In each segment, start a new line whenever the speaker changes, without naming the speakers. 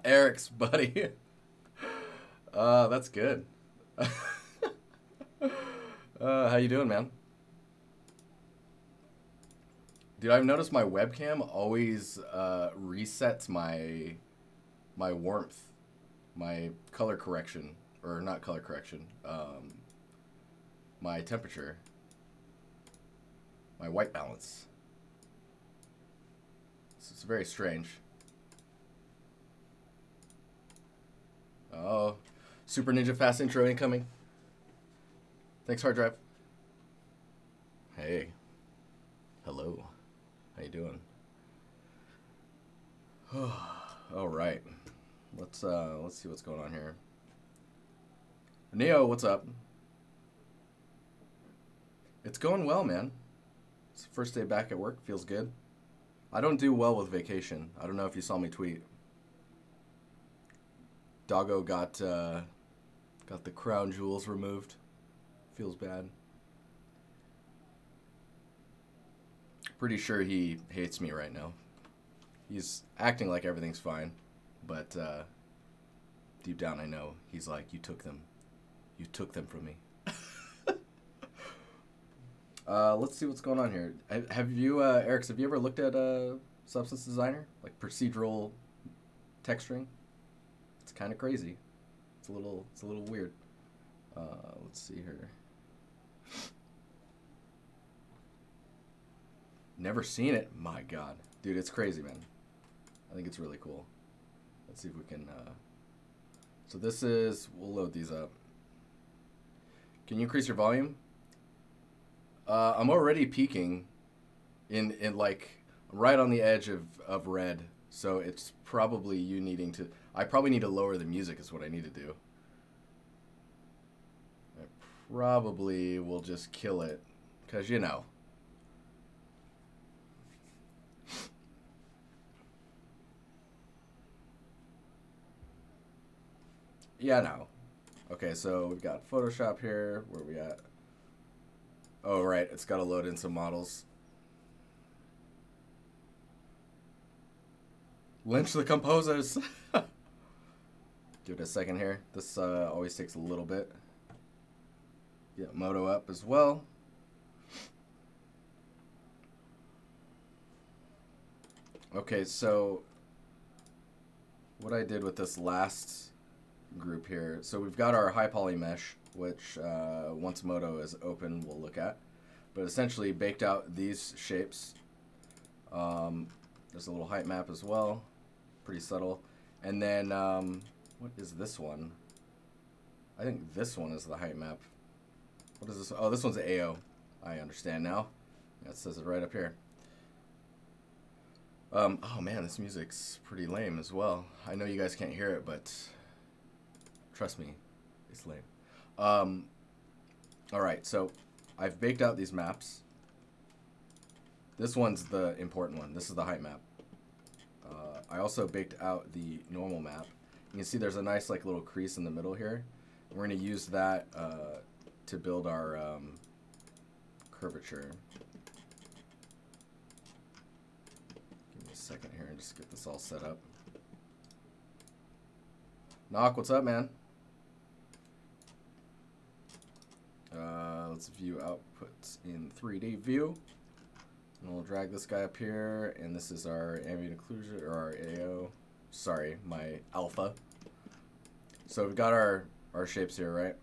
Eric's buddy. That's good. How you doing, man? Dude, I've noticed my webcam always resets my warmth, my color correction, or not color correction, my temperature, my white balance. It's very strange. Oh, Super Ninja Fast intro incoming. Thanks, hard drive. Hey. Hello. How you doing? All right. Let's see what's going on here. Neo, what's up? It's going well, man. It's the first day back at work. Feels good. I don't do well with vacation. I don't know if you saw me tweet. Doggo got the crown jewels removed. Feels bad. Pretty sure he hates me right now. He's acting like everything's fine, but deep down I know he's like, you took them from me. Let's see what's going on here. Have you, Erics, have you ever looked at Substance Designer? Like procedural texturing? It's kind of crazy. It's a little weird. Let's see here. Never seen it? My God. Dude, it's crazy, man. I think it's really cool. Let's see if we can, so this is, we'll load these up. Can you increase your volume? I'm already peaking in like right on the edge of red, so it's probably you needing to, I probably need to lower the music is what I need to do. I probably will just kill it, because you know. Yeah, no. Okay, so we've got Photoshop here. Where are we at? Oh, right. It's got to load in some models. Lynch the composers. Give it a second here. This always takes a little bit. Get Moto up as well. Okay, so what I did with this last group here, so we've got our high poly mesh, which once Moto is open we'll look at, but essentially baked out these shapes. There's a little height map as well, pretty subtle, and then what is this one? I think this one is the height map. What is this? Oh, this one's AO. I understand now. That says it right up here. Oh man, this music's pretty lame as well. I know you guys can't hear it, but trust me, it's lame. Alright, so I've baked out these maps. This one's the important one. This is the height map. I also baked out the normal map. You can see there's a nice like little crease in the middle here. We're going to use that to build our curvature. Give me a second here and just get this all set up. Knock, what's up, man? Let's view outputs in 3D view. And we'll drag this guy up here, and this is our ambient occlusion, or our AO. Sorry, my alpha. So we've got our shapes here, right?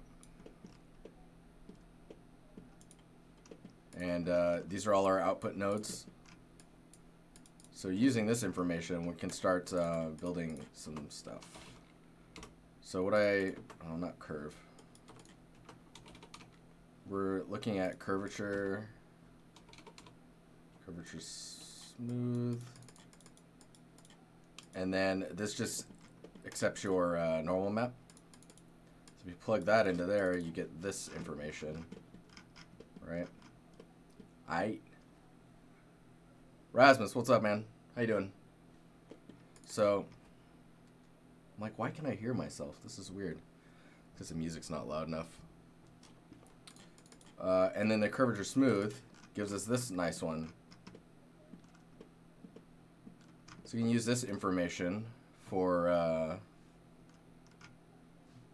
And these are all our output nodes. So using this information, we can start building some stuff. So what oh, not curve. We're looking at curvature smooth, and then this just accepts your normal map. So if you plug that into there, you get this information, right? Aight. Rasmus, what's up, man? How you doing? So, I'm like, why can't I hear myself? This is weird, because the music's not loud enough. And then the curvature smooth gives us this nice one. So you can use this information for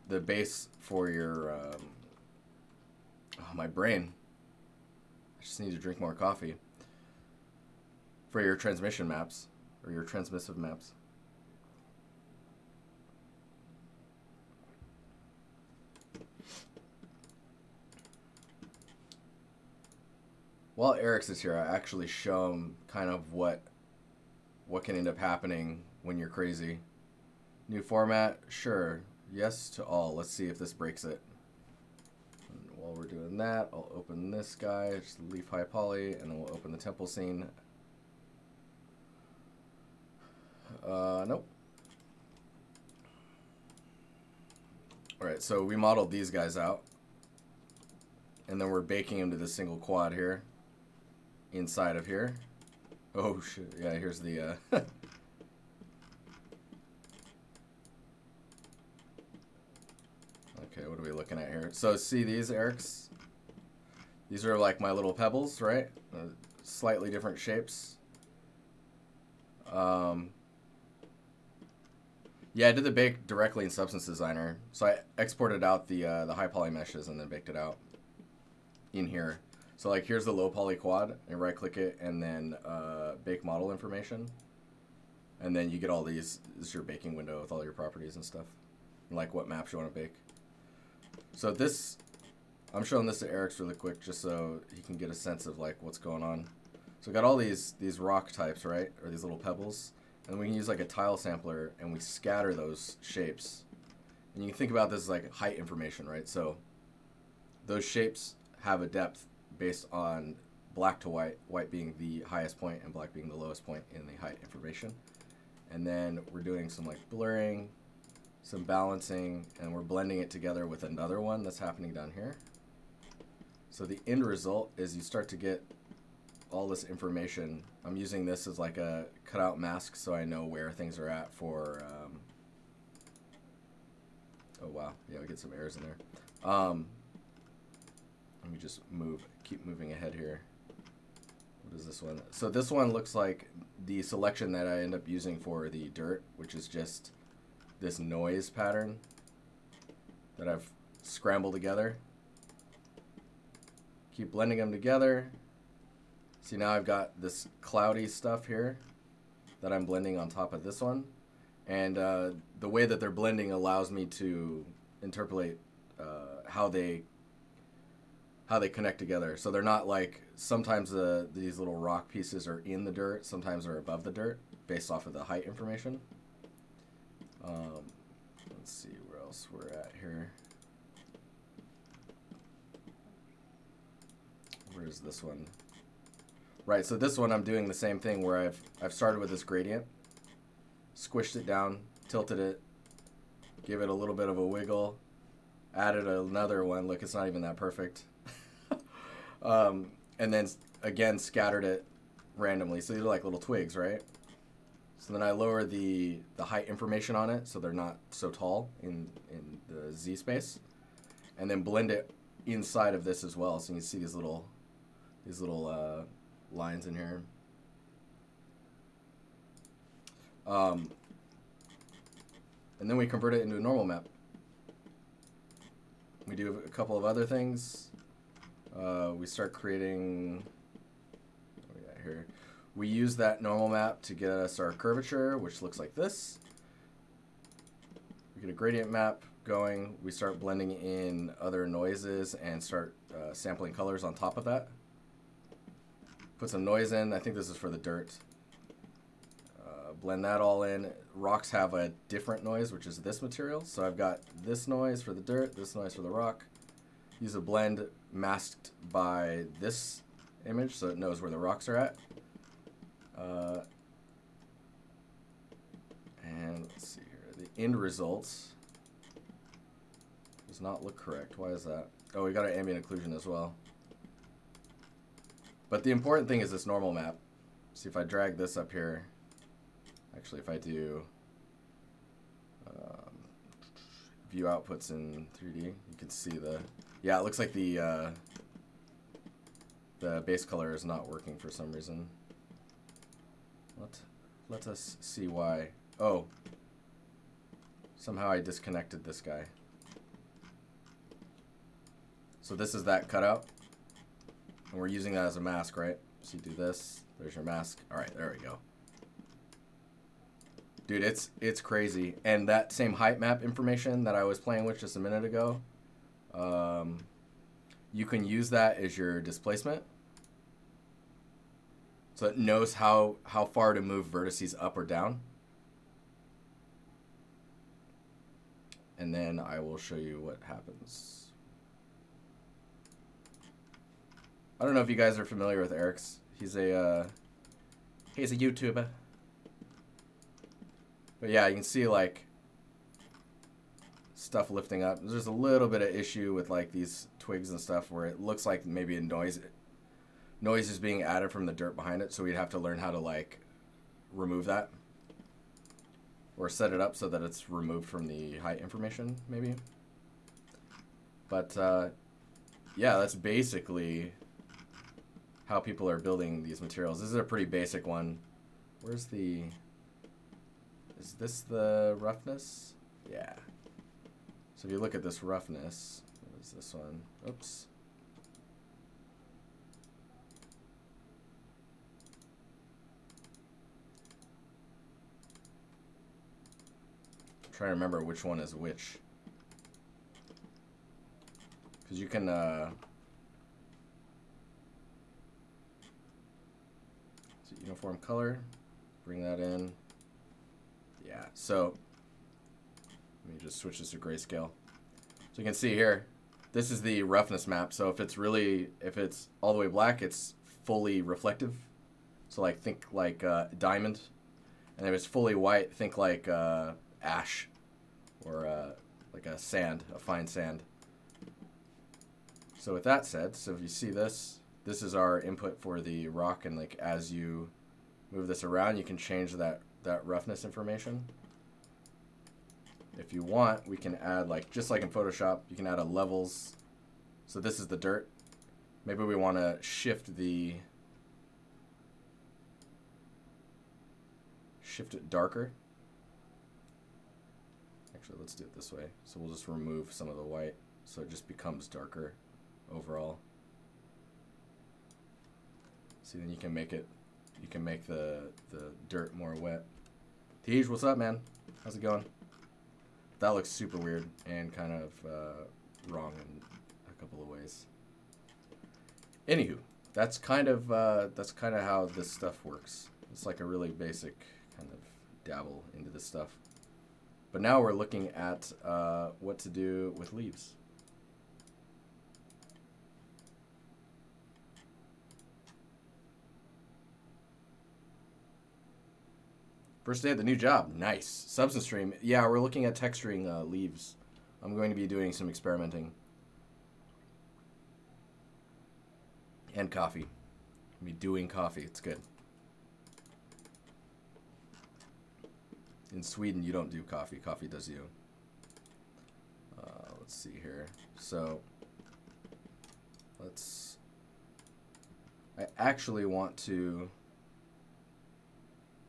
the base for your oh, my brain. I just need to drink more coffee. For your transmission maps or your transmissive maps. While Eric's is here, I actually show him kind of what can end up happening when you're crazy. New format, sure. Yes to all. Let's see if this breaks it. And while we're doing that, I'll open this guy, just leave high poly, and then we'll open the temple scene. Nope. Alright, so we modeled these guys out. And then we're baking them to this single quad here. Inside of here. Oh shit, yeah, here's the okay, what are we looking at here? So see these, Erics? These are like my little pebbles, right? Slightly different shapes. Yeah, I did the bake directly in Substance Designer. So I exported out the high poly meshes and then baked it out in here. So like here's the low poly quad, and right click it and then bake model information. And then you get all these, this is your baking window with all your properties and stuff. And like what maps you want to bake. So this, I'm showing this to Eric's really quick just so he can get a sense of like what's going on. So we got all these rock types, right? Or these little pebbles. And we can use like a tile sampler and we scatter those shapes. And you can think about this as like height information, right? So those shapes have a depth based on black to white, white being the highest point and black being the lowest point in the height information. And then we're doing some like blurring, some balancing, and we're blending it together with another one that's happening down here. So the end result is you start to get all this information. I'm using this as like a cutout mask so I know where things are at for, oh wow, yeah, we get some errors in there. Let me just keep moving ahead here. What is this one? So this one looks like the selection that I end up using for the dirt, which is just this noise pattern that I've scrambled together. Keep blending them together. See, now I've got this cloudy stuff here that I'm blending on top of this one. And the way that they're blending allows me to interpolate how they connect together. So they're not like, sometimes these little rock pieces are in the dirt, sometimes they're above the dirt, based off of the height information. Let's see where else we're at here. Where's this one? Right, so this one I'm doing the same thing where I've started with this gradient, squished it down, tilted it, give it a little bit of a wiggle, added another one. Look, it's not even that perfect. And then again scattered it randomly. So these are like little twigs, right? So then I lower the height information on it so they're not so tall in the Z space, and then blend it inside of this as well. So you can see these little lines in here. And then we convert it into a normal map. We do a couple of other things. We start creating, what do we got here? We use that normal map to get us our curvature, which looks like this. We get a gradient map going. We start blending in other noises and start sampling colors on top of that. Put some noise in. I think this is for the dirt. Blend that all in. Rocks have a different noise, which is this material. So I've got this noise for the dirt, this noise for the rock. Use a blend masked by this image so it knows where the rocks are at. And let's see here. The end results does not look correct. Why is that? Oh, we got an ambient occlusion as well. But the important thing is this normal map. See, if I drag this up here, actually if I do view outputs in 3D, you can see yeah, it looks like the base color is not working for some reason. Let us see why. Oh, Somehow I disconnected this guy. So this is that cutout. And we're using that as a mask, right? So you do this. There's your mask. All right, there we go. Dude, it's crazy. And that same height map information that I was playing with just a minute ago, you can use that as your displacement. So it knows how far to move vertices up or down. And then I will show you what happens. I don't know if you guys are familiar with Eric's. He's a YouTuber. But yeah, you can see like stuff lifting up. There's a little bit of issue with like these twigs and stuff where it looks like maybe a noise is being added from the dirt behind it, so we'd have to learn how to like remove that or set it up so that it's removed from the height information maybe. But yeah, that's basically how people are building these materials. This is a pretty basic one. Where's the... Is this the roughness? Yeah. So if you look at this roughness, what is this one? Oops. I'm trying to remember which one is which. Because you can... uniform color, bring that in. Yeah, so let me just switch this to grayscale. So you can see here, this is the roughness map. So if it's all the way black, it's fully reflective. So like think like diamond, and if it's fully white, think like ash or like a sand, a fine sand. So with that said, so if you see this. This is our input for the rock, and like as you move this around, you can change that roughness information. If you want, we can add like, just like in Photoshop, you can add a levels. So this is the dirt. Maybe we want to shift it darker. Actually, let's do it this way. So we'll just remove some of the white so it just becomes darker overall. See, then you can make the dirt more wet. Tej, what's up, man? How's it going? That looks super weird and kind of wrong in a couple of ways. Anywho, that's kind of how this stuff works. It's like a really basic kind of dabble into this stuff. But now we're looking at what to do with leaves. First day at the new job. Nice. Substance stream. Yeah, we're looking at texturing leaves. I'm going to be doing some experimenting. And coffee. I'll be doing coffee. It's good. In Sweden, you don't do coffee. Coffee does you. Let's see here. So, I actually want to...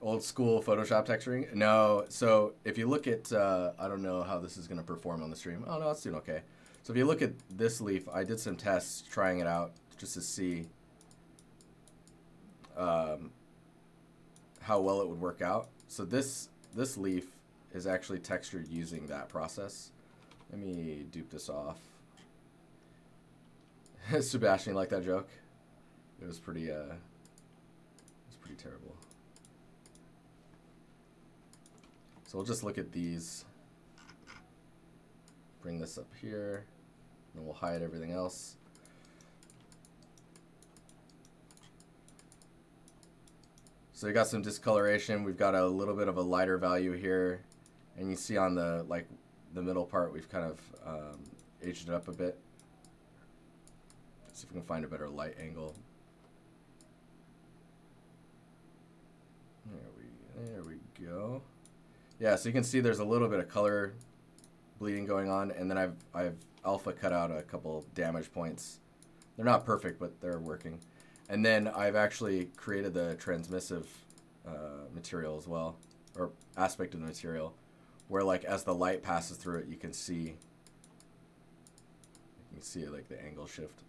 Old school Photoshop texturing? No. So if you look at, I don't know how this is going to perform on the stream. Oh, no, it's doing okay. So if you look at this leaf, I did some tests trying it out just to see how well it would work out. So this leaf is actually textured using that process. Let me dupe this off. Sebastian, like that joke? It was pretty terrible. So we'll just look at these. Bring this up here, and we'll hide everything else. So we got some discoloration. We've got a little bit of a lighter value here, and you see on the middle part, we've kind of aged it up a bit. See if we can find a better light angle. There we go. Yeah, so you can see there's a little bit of color bleeding going on, and then I've alpha cut out a couple damage points. They're not perfect, but they're working. And then I've actually created the transmissive material as well, or aspect of the material, where like as the light passes through it, you can see like the angle shift.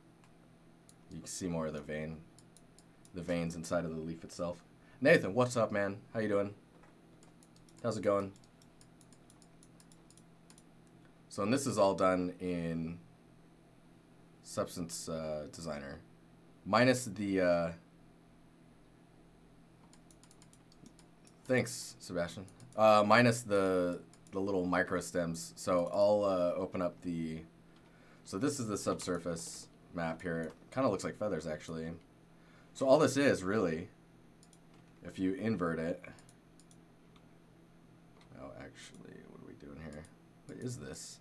You can see more of the veins inside of the leaf itself. Nathan, what's up, man? How you doing? How's it going? So, and this is all done in Substance Designer, minus the. Thanks, Sebastian. Minus the little micro stems. So I'll open up the. So this is the subsurface map here. Kind of looks like feathers, actually. So all this is really, if you invert it. Oh, actually, what are we doing here? What is this?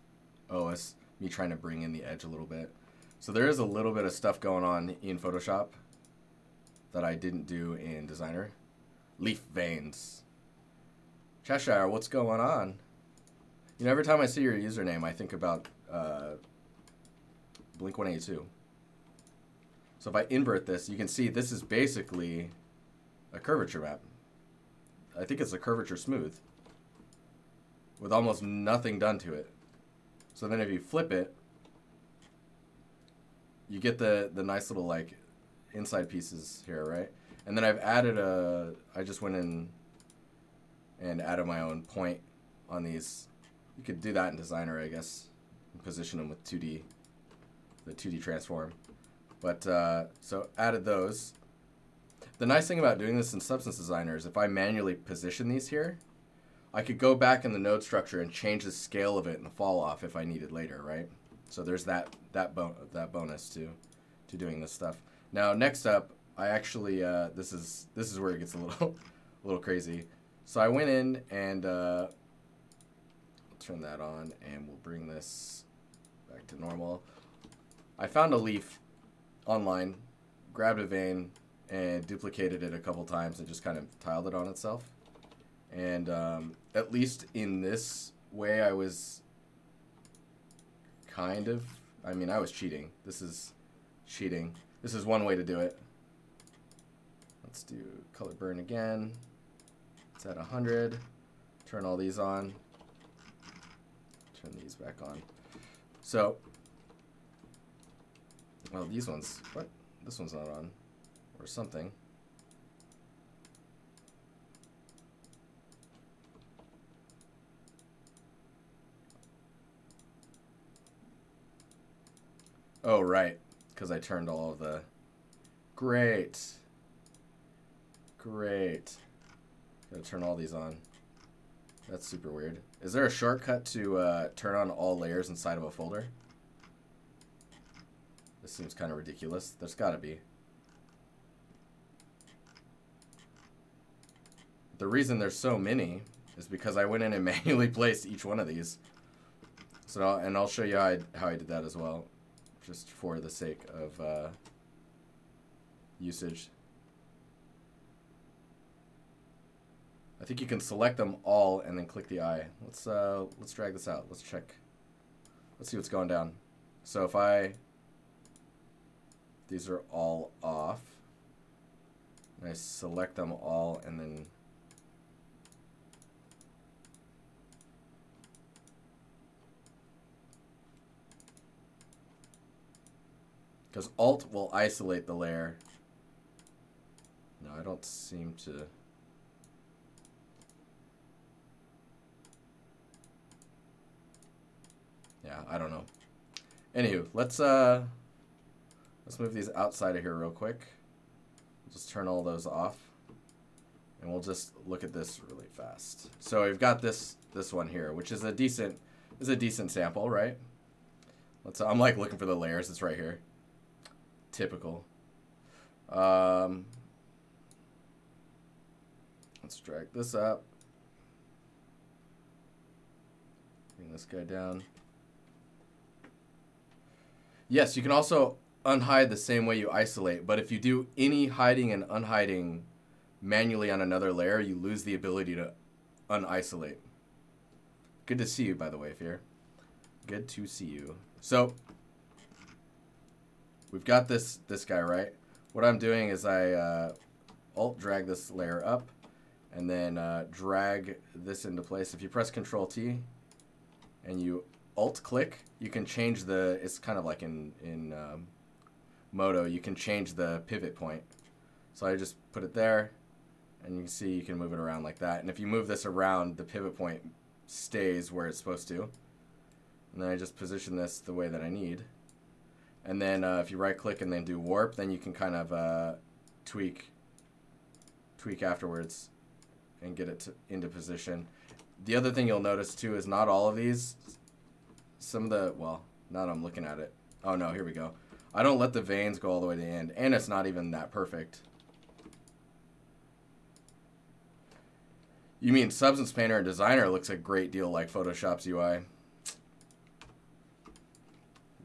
Oh, it's me trying to bring in the edge a little bit. So there is a little bit of stuff going on in Photoshop that I didn't do in Designer. Leaf veins. Cheshire, what's going on? You know, every time I see your username, I think about Blink-182. So if I invert this, you can see this is basically a curvature map. I think it's a curvature smooth with almost nothing done to it. So then if you flip it, you get the nice little like inside pieces here, right? And then I've added I just went in and added my own point on these. You could do that in Designer, I guess, and position them with 2D, the 2D transform. But, so added those. The nice thing about doing this in Substance Designer is if I manually position these here, I could go back in the node structure and change the scale of it and the fall off if I needed later, right? So there's that bonus to doing this stuff. Now, next up, I actually, this is where it gets a little crazy. So I went in and I'll turn that on and we'll bring this back to normal. I found a leaf online, grabbed a vein and duplicated it a couple times and just kind of tiled it on itself. And at least in this way, I was kind of, I mean, I was cheating. This is cheating. This is one way to do it. Let's do color burn again. It's at 100. Turn all these on. Turn these back on. So, well, these ones, what? This one's not on. Or something. Oh, right. Because I turned all of the... Great. Great. Gotta turn all these on. That's super weird. Is there a shortcut to turn on all layers inside of a folder? This seems kind of ridiculous. There's gotta be. The reason there's so many is because I went in and manually placed each one of these. So, and I'll show you how I did that as well, just for the sake of usage. I think you can select them all and then click the eye. Let's drag this out. Let's check. Let's see what's going down. So if these are all off, and I select them all and then because Alt will isolate the layer. No, I don't seem to. Yeah, I don't know. Anywho, let's move these outside of here real quick. Just turn all those off, and we'll just look at this really fast. So we've got this one here, which is a decent sample, right? I'm like looking for the layers. It's right here. Typical. Let's drag this up. Bring this guy down. Yes, you can also unhide the same way you isolate, but if you do any hiding and unhiding manually on another layer, you lose the ability to unisolate. Good to see you, by the way, Fear. Good to see you. So we've got this guy, right? What I'm doing is I alt drag this layer up, and then drag this into place. If you press Control T and you Alt click, you can change the, it's kind of like in Modo, you can change the pivot point. So I just put it there, and you can see you can move it around like that. And if you move this around, the pivot point stays where it's supposed to. And then I just position this the way that I need. And then if you right click and then do warp, then you can kind of tweak afterwards and get it into position. The other thing you'll notice too is not all of these, some of the, well, now that I'm looking at it. Oh no, here we go. I don't let the veins go all the way to the end, and it's not even that perfect. You mean Substance Painter and Designer looks a great deal like Photoshop's UI.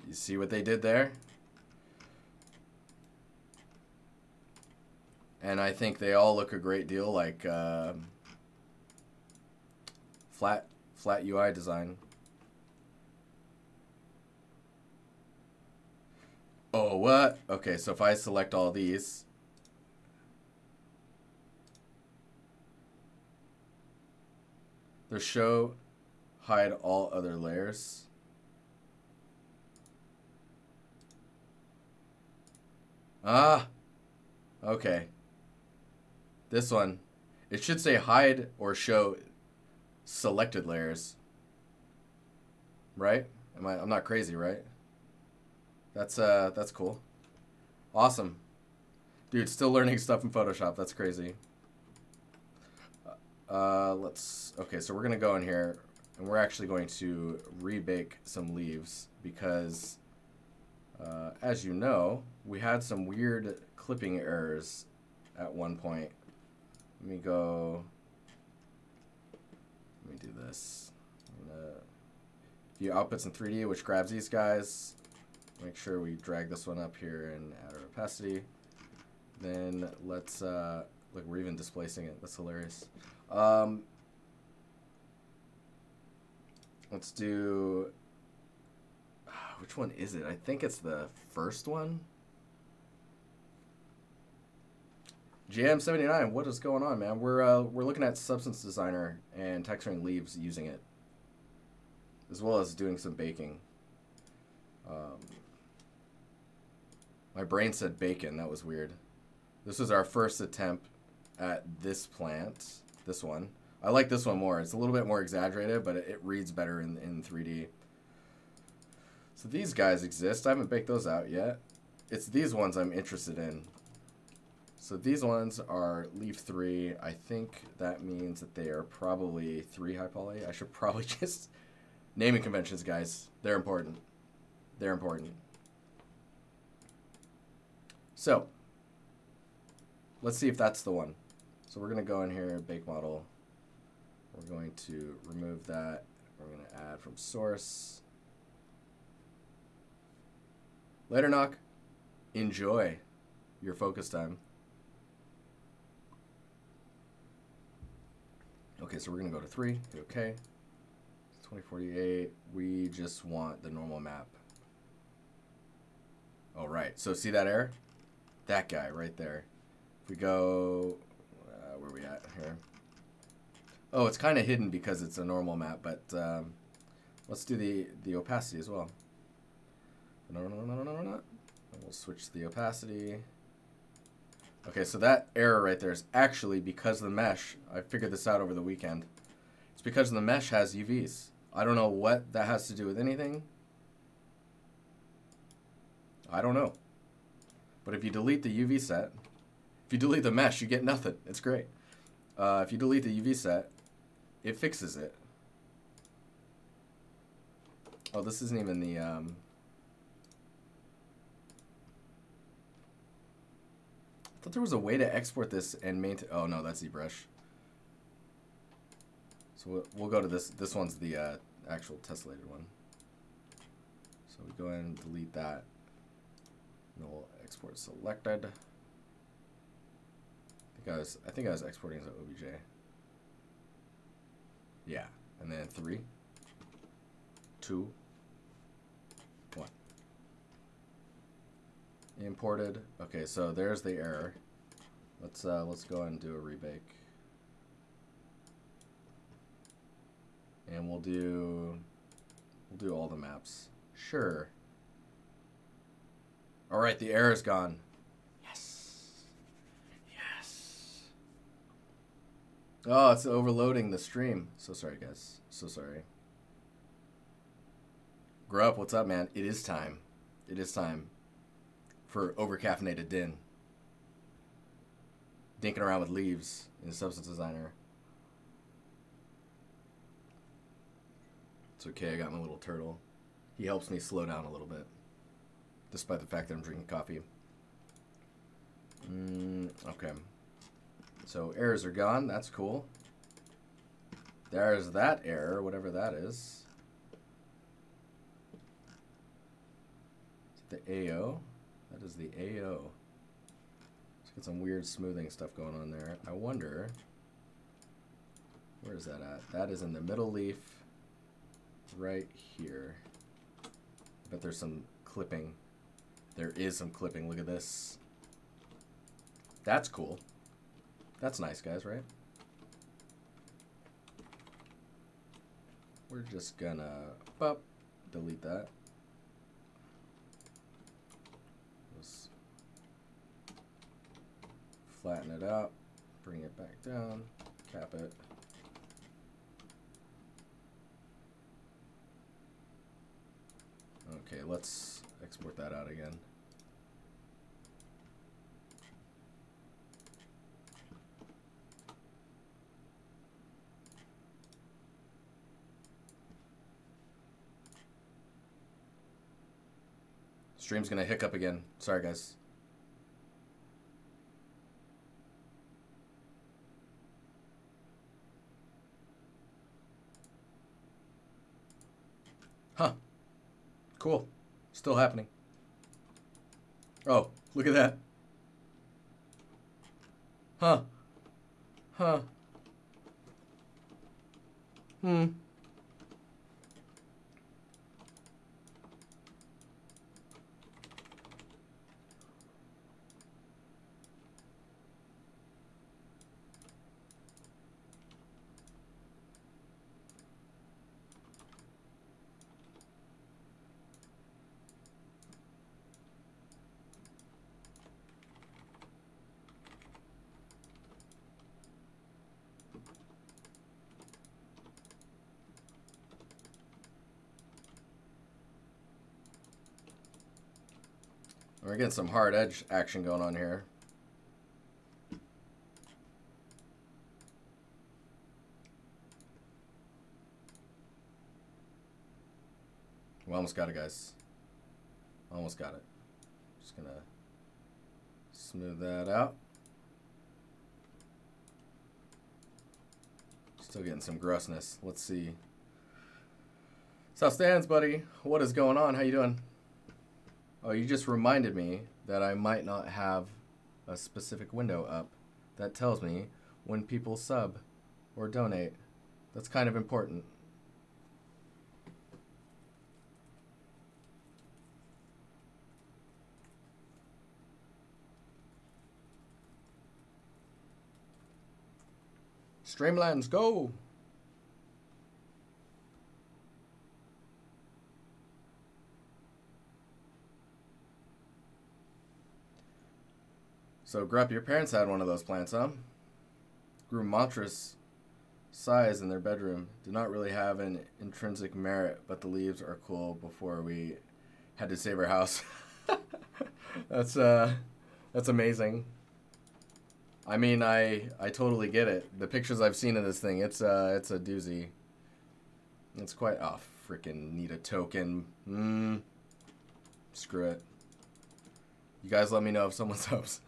You see what they did there? And I think they all look a great deal like flat UI design. Oh, what? Okay, so if I select all these, the show hide all other layers. Ah, okay. This one, it should say hide or show selected layers. Right? I'm not crazy, right? That's cool. Awesome. Dude, still learning stuff in Photoshop. That's crazy. Okay, so we're gonna go in here and we're actually going to rebake some leaves because as you know, we had some weird clipping errors at one point. Let me do this. View outputs in 3D, which grabs these guys. Make sure we drag this one up here and add our opacity. Then let's, look, we're even displacing it. That's hilarious. Let's do, which one is it? I think it's the first one. GM79, what is going on, man? We're looking at Substance Designer and texturing leaves using it, as well as doing some baking. My brain said bacon. That was weird. This was our first attempt at this plant. This one. I like this one more. It's a little bit more exaggerated, but it reads better in 3D. So these guys exist. I haven't baked those out yet. It's these ones I'm interested in. So these ones are leaf 3. I think that means that they are probably 3 high poly. I should probably just... Naming conventions, guys. They're important. They're important. So, let's see if that's the one. So we're going to go in here, bake model. We're going to remove that. We're going to add from source. Later, Knock. Enjoy your focus time. Okay, so we're going to go to 3. Hit OK. 2048. We just want the normal map. Oh, right. So see that error? That guy right there. If we go, where are we at here? Oh, it's kind of hidden because it's a normal map, but let's do the opacity as well. No. We'll switch the opacity. Okay, so that error right there is actually because the mesh. I figured this out over the weekend. It's because the mesh has UVs. I don't know what that has to do with anything. I don't know. But if you delete the UV set, if you delete the mesh, you get nothing. It's great. If you delete the UV set, it fixes it. Oh, this isn't even the... I thought there was a way to export this and maintain... Oh, no, that's ZBrush. So we'll go to this. This one's the actual tessellated one. So we go ahead and delete that. And we'll export selected. I think I was exporting as an OBJ. Yeah, and then 3, 2, 1. Imported. Okay, so there's the error. Let's go ahead and do a rebake. And we'll do all the maps. Sure. All right, the error's gone. Yes. Yes. Oh, it's overloading the stream. So sorry, guys. So sorry. Grow up. What's up, man? It is time. It is time for overcaffeinated din. Dinking around with leaves in Substance Designer. It's okay, I got my little turtle. He helps me slow down a little bit, despite the fact that I'm drinking coffee. Okay. So errors are gone, that's cool. There's that error, whatever that is. Is it the AO? That is the AO. Let's get some weird smoothing stuff going on there. I wonder, where is that at? That is in the middle leaf. Right here. I bet there's some clipping. There is some clipping. Look at this. That's cool. That's nice, guys, right? We're just gonna delete that. Just flatten it out. Bring it back down. Cap it. Okay, let's export that out again. Stream's gonna hiccup again. Sorry, guys. Huh. Cool. Still happening. Oh, look at that. Huh. Huh. We're getting some hard edge action going on here. We almost got it, guys. Almost got it. Just gonna smooth that out. Still getting some grossness. Let's see. South Stands, buddy. What is going on? How you doing? Oh, you just reminded me that I might not have a specific window up that tells me when people sub or donate. That's kind of important. Streamlands, go! So, Grupp, your parents had one of those plants, huh? Grew monstrous size in their bedroom. Did not really have an intrinsic merit, but the leaves are cool before we had to save our house. That's amazing. I mean, I totally get it. The pictures I've seen of this thing, it's a doozy. It's quite, oh, freaking need a token. Screw it. You guys let me know if someone subs.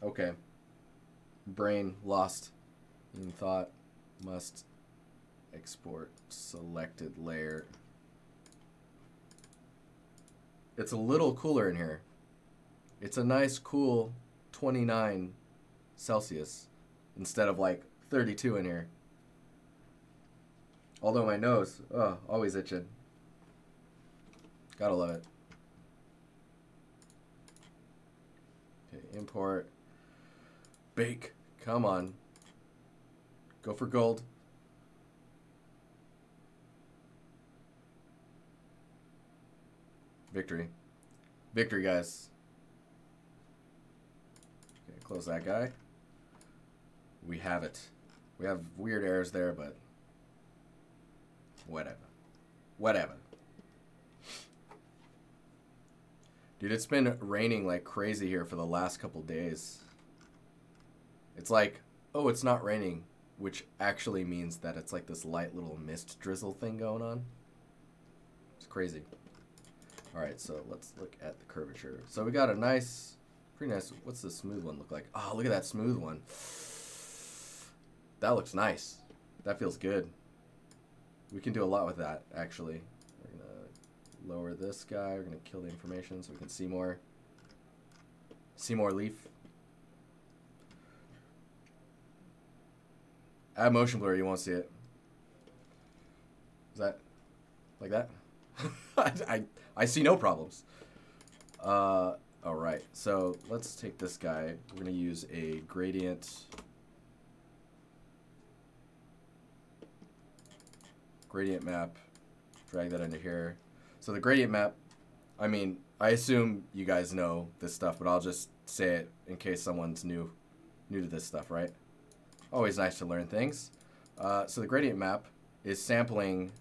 Okay. Brain lost in thought. Must export selected layer. It's a little cooler in here. It's a nice cool 29 Celsius instead of like 32 in here. Although my nose, always itching. Gotta love it. Okay, import. Bake. Come on. Go for gold. Victory. Victory, guys. Okay, close that guy. We have it. We have weird errors there, but whatever. Whatever. Dude, it's been raining like crazy here for the last couple days. It's like, oh, it's not raining, which actually means that it's like this light little mist drizzle thing going on. It's crazy. All right, so let's look at the curvature. So we got a nice, pretty nice, what's the smooth one look like? Oh, look at that smooth one. That looks nice. That feels good. We can do a lot with that, actually. We're going to lower this guy. We're going to kill the information so we can see more. See more leaf. Add motion blur, you won't see it. Is that like that? I see no problems. Alright, so let's take this guy. We're going to use a gradient. Gradient map. Drag that into here. So the gradient map, I mean, I assume you guys know this stuff, but I'll just say it in case someone's new to this stuff, right? Always nice to learn things. So the gradient map is sampling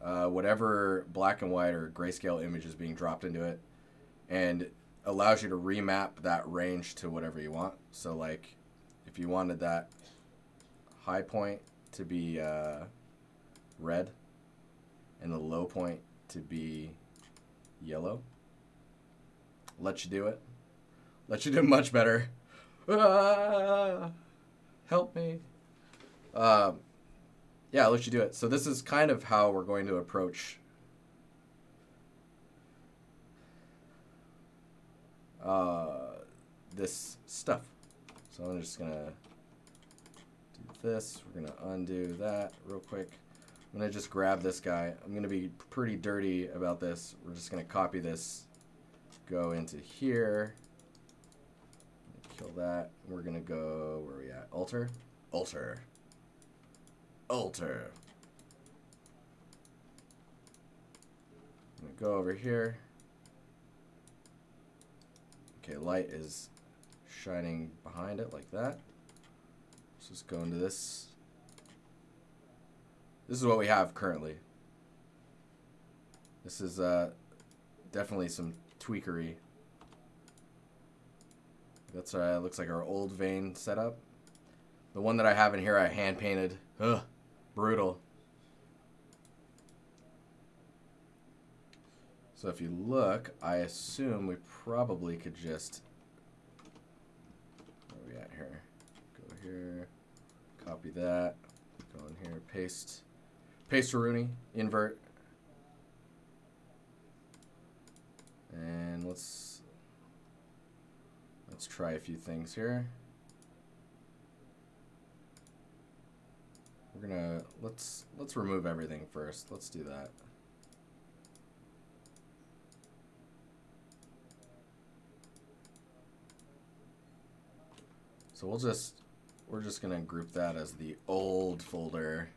whatever black and white or grayscale image is being dropped into it, and allows you to remap that range to whatever you want. So like if you wanted that high point to be red and the low point to be yellow, let you do it. Let you do much better. Help me. Yeah, I'll let you do it. So this is kind of how we're going to approach this stuff. So I'm just gonna do this. We're gonna undo that real quick. I'm gonna just grab this guy. I'm gonna be pretty dirty about this. We're just gonna copy this, go into here, kill that. We're gonna go, where are we at? Alter? Alter. Alter. I'm gonna go over here. Okay, light is shining behind it like that. Let's just go into this. This is what we have currently. This is definitely some tweakery. That's looks like our old vein setup. The one that I have in here I hand painted. Ugh, brutal. So if you look, I assume we probably could just, where are we at here? Go here, copy that, go in here, paste to Rooney, invert, and let's try a few things here. We're gonna let's remove everything first. Let's do that. So we're just gonna group that as the old folder.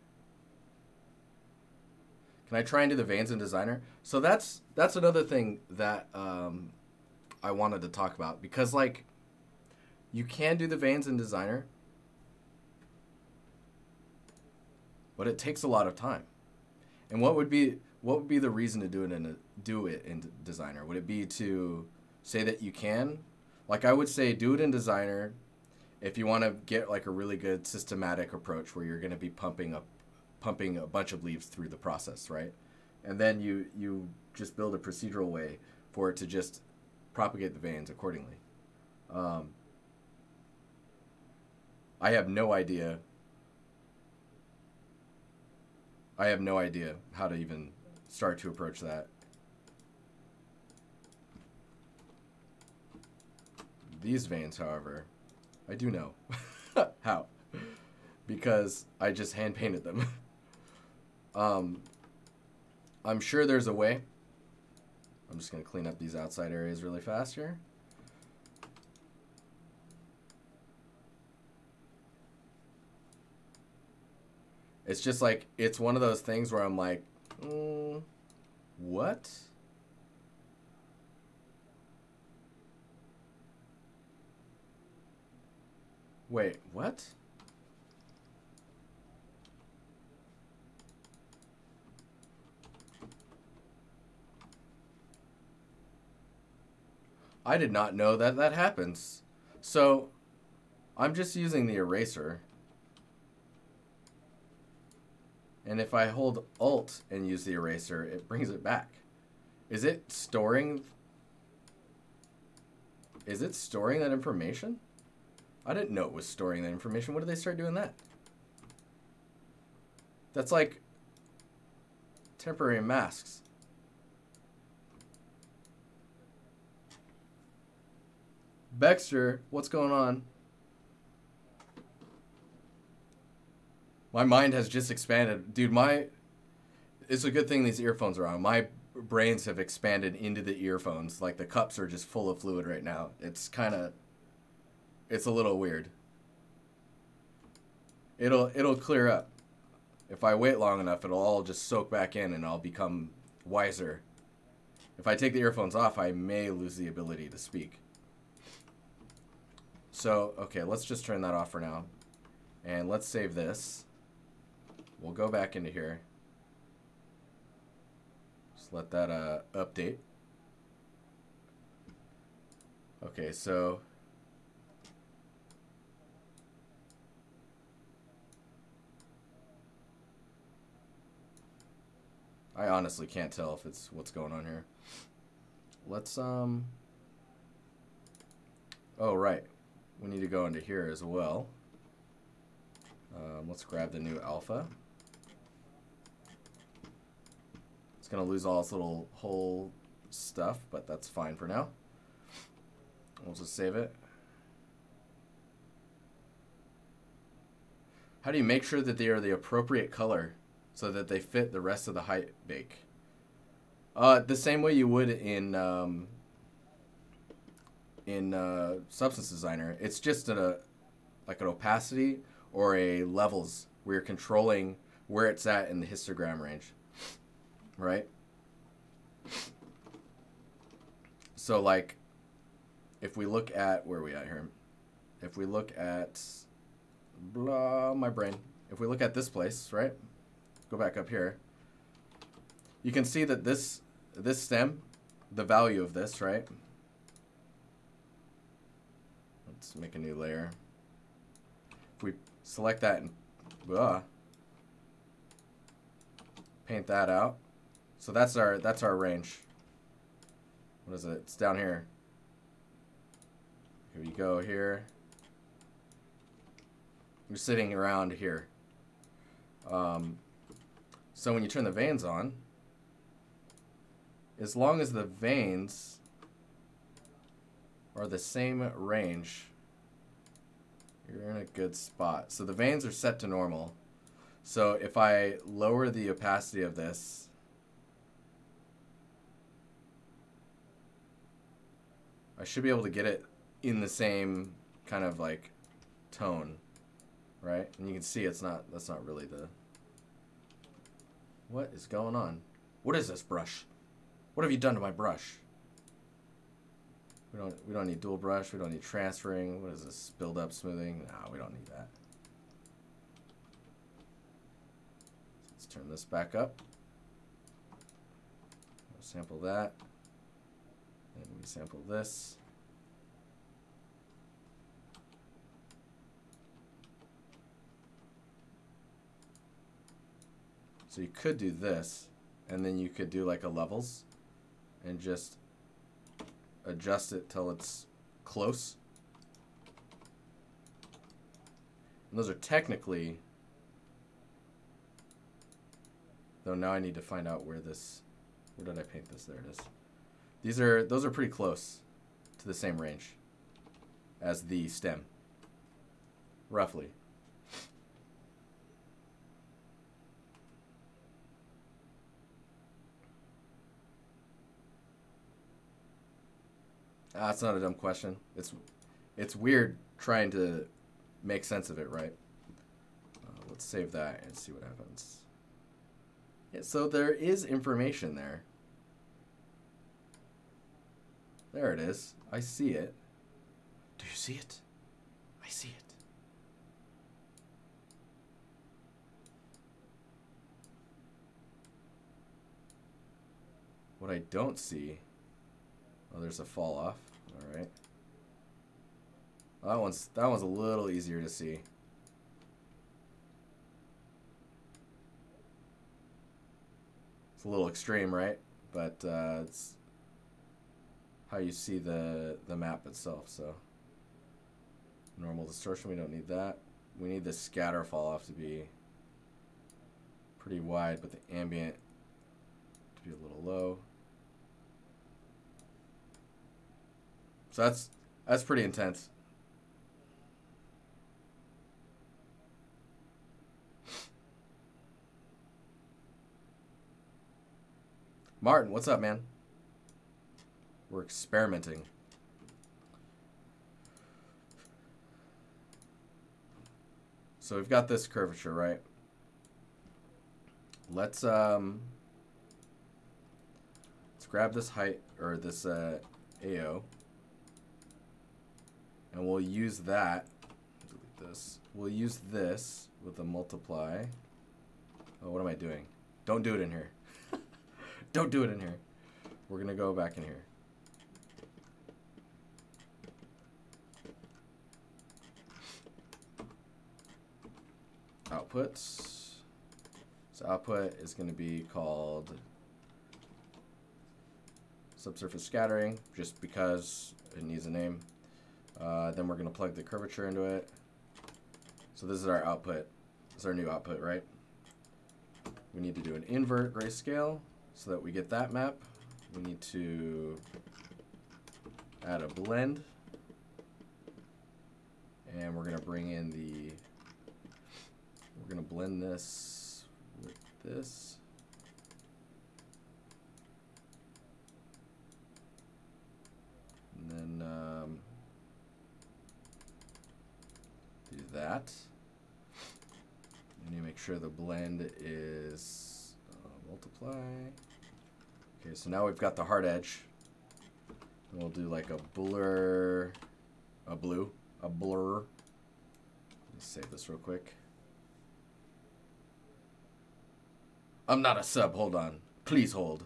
Can I try and do the veins in Designer? So that's another thing that I wanted to talk about, because like you can do the veins in Designer, but it takes a lot of time. And what would be the reason to do it in Designer? Would it be to say that you can? Like I would say do it in Designer if you want to get like a really good systematic approach where you're going to be pumping a bunch of leaves through the process, right? And then you just build a procedural way for it to just propagate the veins accordingly. I have no idea how to even start to approach that. These veins, however, I do know how, because I just hand painted them. I'm sure there's a way. I'm just going to clean up these outside areas really fast here. It's just like, it's one of those things where I'm like, what? Wait, what? I did not know that that happens. So, I'm just using the eraser. And if I hold Alt and use the eraser, it brings it back. Is it storing... Is it storing that information? I didn't know it was storing that information. When did they start doing that? That's like temporary masks. Baxter, what's going on? My mind has just expanded. Dude, it's a good thing these earphones are on. My brains have expanded into the earphones. Like, the cups are just full of fluid right now. It's a little weird. It'll clear up. If I wait long enough, it'll all just soak back in and I'll become wiser. If I take the earphones off, I may lose the ability to speak. So, okay, let's just turn that off for now. And let's save this. We'll go back into here. Just let that update. Okay, so... I honestly can't tell if it's what's going on here. Let's, oh, right. We need to go into here as well. Let's grab the new alpha. It's going to lose all its little whole stuff, but that's fine for now. We'll just save it. How do you make sure that they are the appropriate color so that they fit the rest of the height bake? The same way you would in Substance Designer. It's just like an opacity or a levels where you're controlling where it's at in the histogram range, right? So like, if we look at, where are we at here? If we look at, my brain. If we look at this place, right? Go back up here. You can see that this stem, the value of this, right? Let's make a new layer. If we select that and paint that out. So that's our range. What is it? It's down here. Here we go here. We're sitting around here. So when you turn the veins on, as long as the veins are the same range, you're in a good spot. So the veins are set to normal. So if I lower the opacity of this, I should be able to get it in the same kind of like tone, right? And you can see that's not really the... What is going on? What is this brush? What have you done to my brush? We don't need dual brush. We don't need transferring. What is this? Build up smoothing? No, we don't need that. Let's turn this back up. We'll sample that. And we sample this. So you could do this, and then you could do like a levels and just adjust it till it's close. And those are technically, though now I need to find out where this, where did I paint this? There it is. Those are pretty close to the same range as the stem, roughly. That's not a dumb question. It's weird trying to make sense of it, right? let's save that and see what happens. Yeah, so there is information there. There it is. I see it. Do you see it? I see it. What I don't see... Oh, there's a fall off. All right. Well, that one's a little easier to see. It's a little extreme, right? But it's how you see the map itself. So normal distortion, we don't need that. We need the scatter fall off to be pretty wide, but the ambient to be a little low. So that's pretty intense. Martin, what's up, man? We're experimenting. So we've got this curvature, right? Let's grab this height, or this AO, and we'll use that. Delete this. We'll use this with a multiply. Oh, what am I doing? Don't do it in here. Don't do it in here. We're gonna go back in here. Outputs. So output is going to be called subsurface scattering, just because it needs a name. Then we're going to plug the curvature into it. So this is our output. This is our new output, right? We need to do an invert grayscale so that we get that map. We need to add a blend. And we're going to bring in the... We're going to blend this with this. And then do that. You need to make sure the blend is multiply. Okay, so now we've got the hard edge. And we'll do like a blur, a blur. Let me save this real quick. I'm not a sub, hold on. Please hold.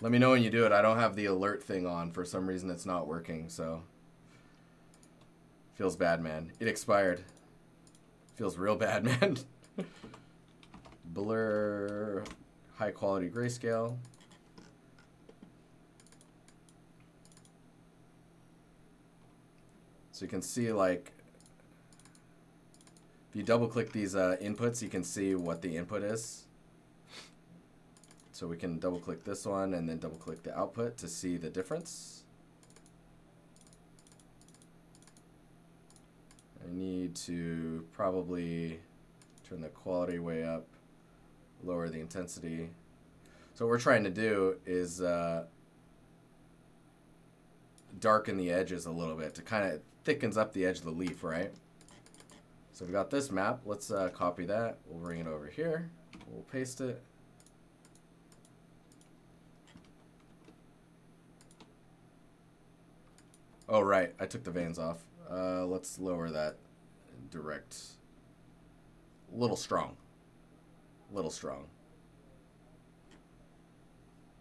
Let me know when you do it. I don't have the alert thing on. For some reason it's not working, so. Feels bad, man. It expired. Feels real bad, man. Blur, high quality grayscale. So you can see, like, if you double click these inputs, you can see what the input is. So we can double click this one and then double click the output to see the difference. I need to probably turn the quality way up, lower the intensity. So what we're trying to do is darken the edges a little bit to kind of thickens up the edge of the leaf, right? So we got this map. Let's copy that. We'll bring it over here. We'll paste it. Oh, right. I took the veins off. Let's lower that direct. A little strong. A little strong.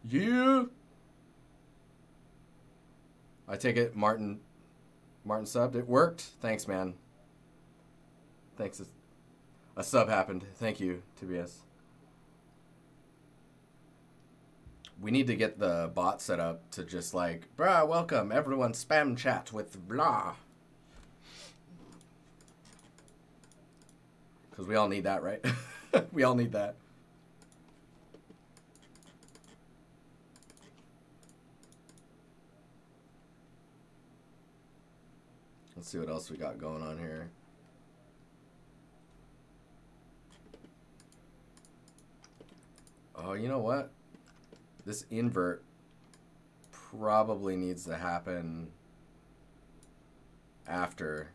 Yeah. I take it Martin subbed. It worked. Thanks, man. Thanks. A sub happened. Thank you, TBS. We need to get the bot set up to just like, brah, welcome, everyone spam chat with blah. Because we all need that, right? We all need that. Let's see what else we got going on here. Oh, you know what? This invert probably needs to happen after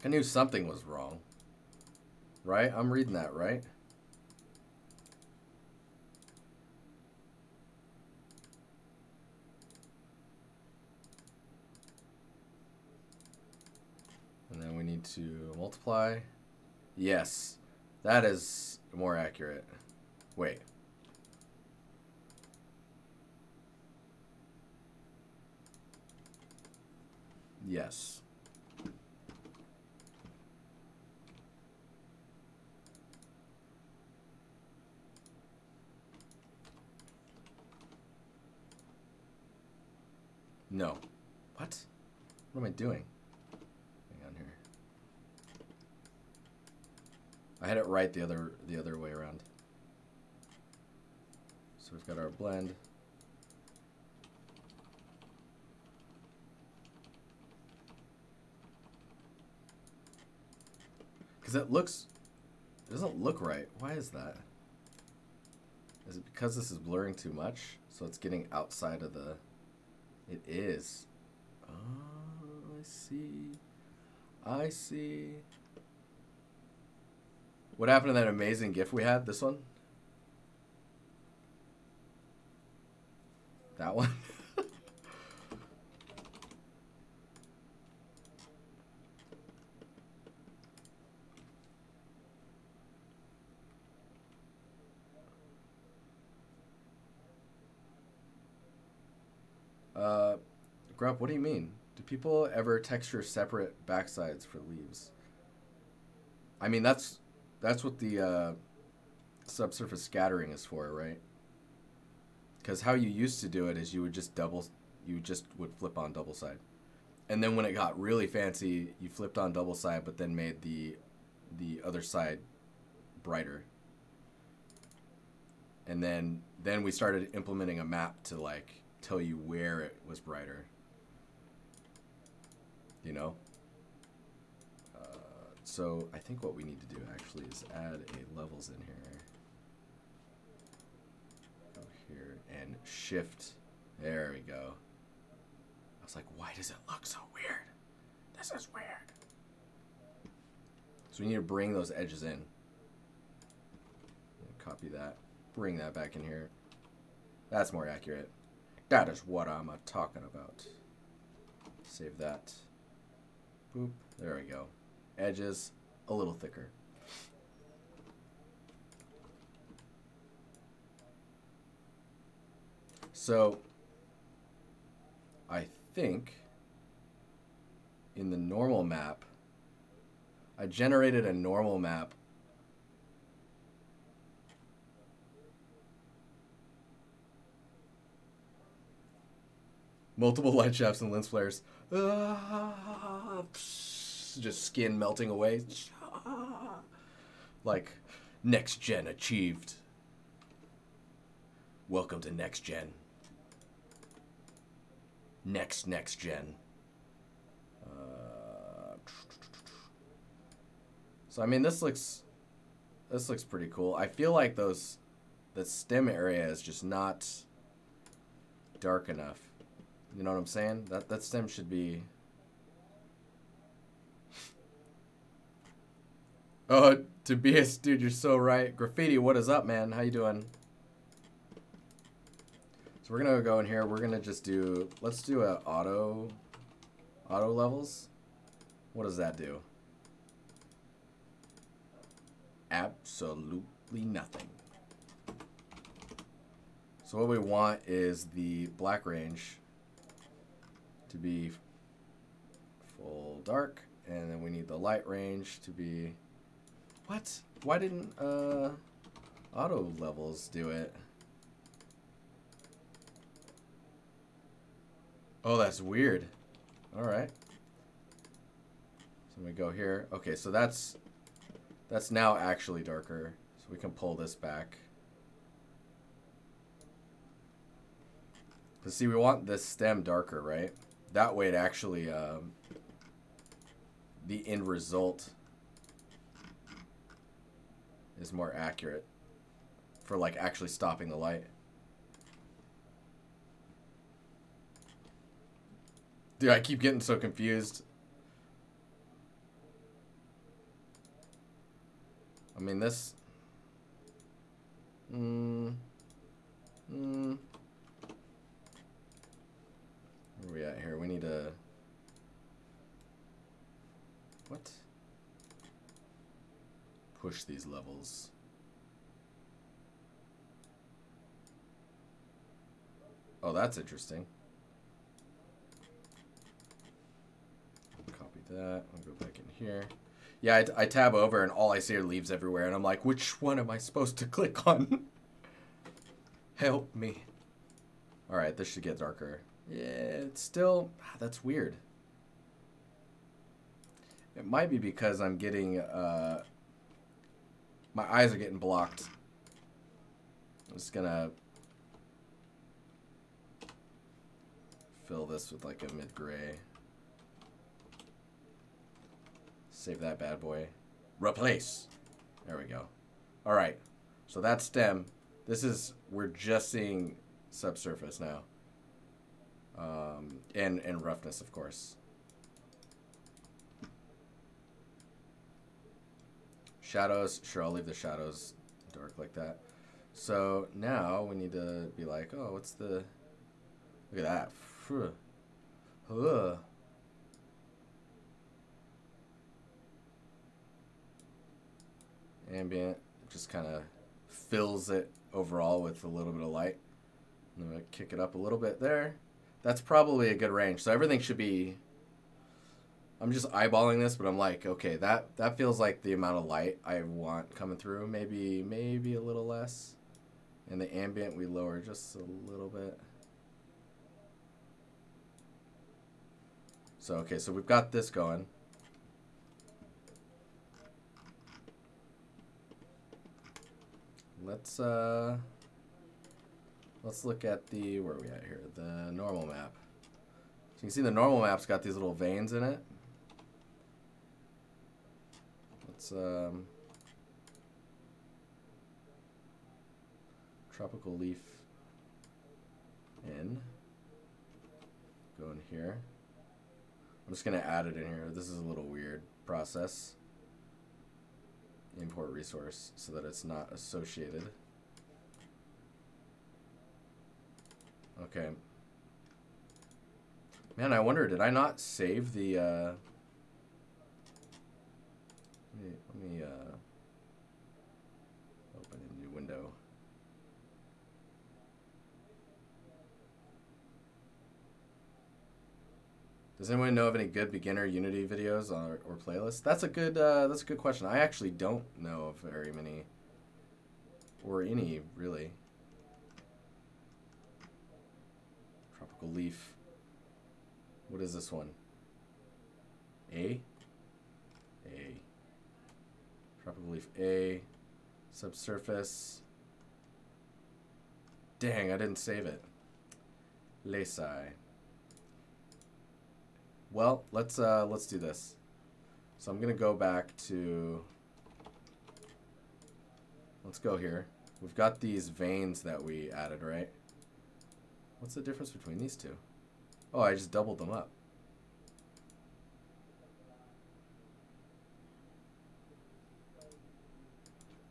I knew something was wrong. Right? I'm reading that, right? And then we need to multiply. Yes. That is more accurate. Wait. Yes. No. What? What am I doing? Hang on here. I had it right the other way around. So we've got our blend. Because it doesn't look right. Why is that? Is it because this is blurring too much? So it's getting outside of the... It is. Oh, I see. I see. What happened to that amazing GIF we had? This one? That one? Grump, what do you mean? Do people ever texture separate backsides for leaves? I mean, that's what the subsurface scattering is for, right? Because how you used to do it is you would just would flip on double side. And then when it got really fancy, you flipped on double side, but then made the other side brighter. And then we started implementing a map to like tell you where it was brighter. You know? So I think what we need to do actually is add a levels in here. Go here and shift. There we go. I was like, why does it look so weird? This is weird. So we need to bring those edges in. Copy that. Bring that back in here. That's more accurate. That is what I'm talking about. Save that. Boop. There we go. Edges a little thicker. So I think in the normal map, I generated a normal map. Multiple light shafts and lens flares. Just skin melting away. Like, next gen achieved. Welcome to next gen. Next gen. So I mean, this looks pretty cool. I feel like the stem area is just not dark enough. You know what I'm saying? That stem should be... Oh, Tobias, dude, you're so right. Graffiti, what is up, man? How you doing? So we're gonna go in here. We're gonna just do... Let's do a auto levels. What does that do? Absolutely nothing. So what we want is the black range to be full dark, and then we need the light range to be... What? Why didn't auto levels do it? Oh, that's weird. All right. So we go here. Okay, so that's now actually darker. So we can pull this back. Because see, we want this stem darker, right? That way it actually, the end result is more accurate for like actually stopping the light. Dude, I keep getting so confused. I mean, this... Where are we at here? We need to... What? Push these levels. Oh, that's interesting. Copy that. I'll go back in here. Yeah, I tab over and all I see are leaves everywhere, and I'm like, which one am I supposed to click on? Help me. Alright, this should get darker. Yeah, it's still... That's weird. It might be because I'm getting... my eyes are getting blocked. I'm just gonna... fill this with like a mid-gray. Save that bad boy. Replace. There we go. All right. So that's stem. This is, we're just seeing subsurface now. And roughness, of course. Shadows. Sure, I'll leave the shadows dark like that. So now we need to be like, oh, what's the... Look at that. Ambient just kind of fills it overall with a little bit of light. I'm going to kick it up a little bit there. That's probably a good range. So everything should be... I'm just eyeballing this, but I'm like, okay, that feels like the amount of light I want coming through. Maybe a little less. And the ambient we lower just a little bit. So, okay, so we've got this going. Let's look at the, where are we at here? The normal map. So you can see the normal map's got these little veins in it. Let's, tropical leaf in. Go in here. I'm just going to add it in here. This is a little weird process. Import resource so that it's not associated. Okay. Man, I wonder, did I not save the, let me open a new window. Does anyone know of any good beginner Unity videos or playlists? That's a good question. I actually don't know of very many, or any really. Tropical leaf. What is this one? A. Tropical leaf A. Subsurface. Dang, I didn't save it. Lesai. Well, let's do this. So I'm gonna go back to, let's go here. We've got these veins that we added, right? What's the difference between these two? Oh, I just doubled them up.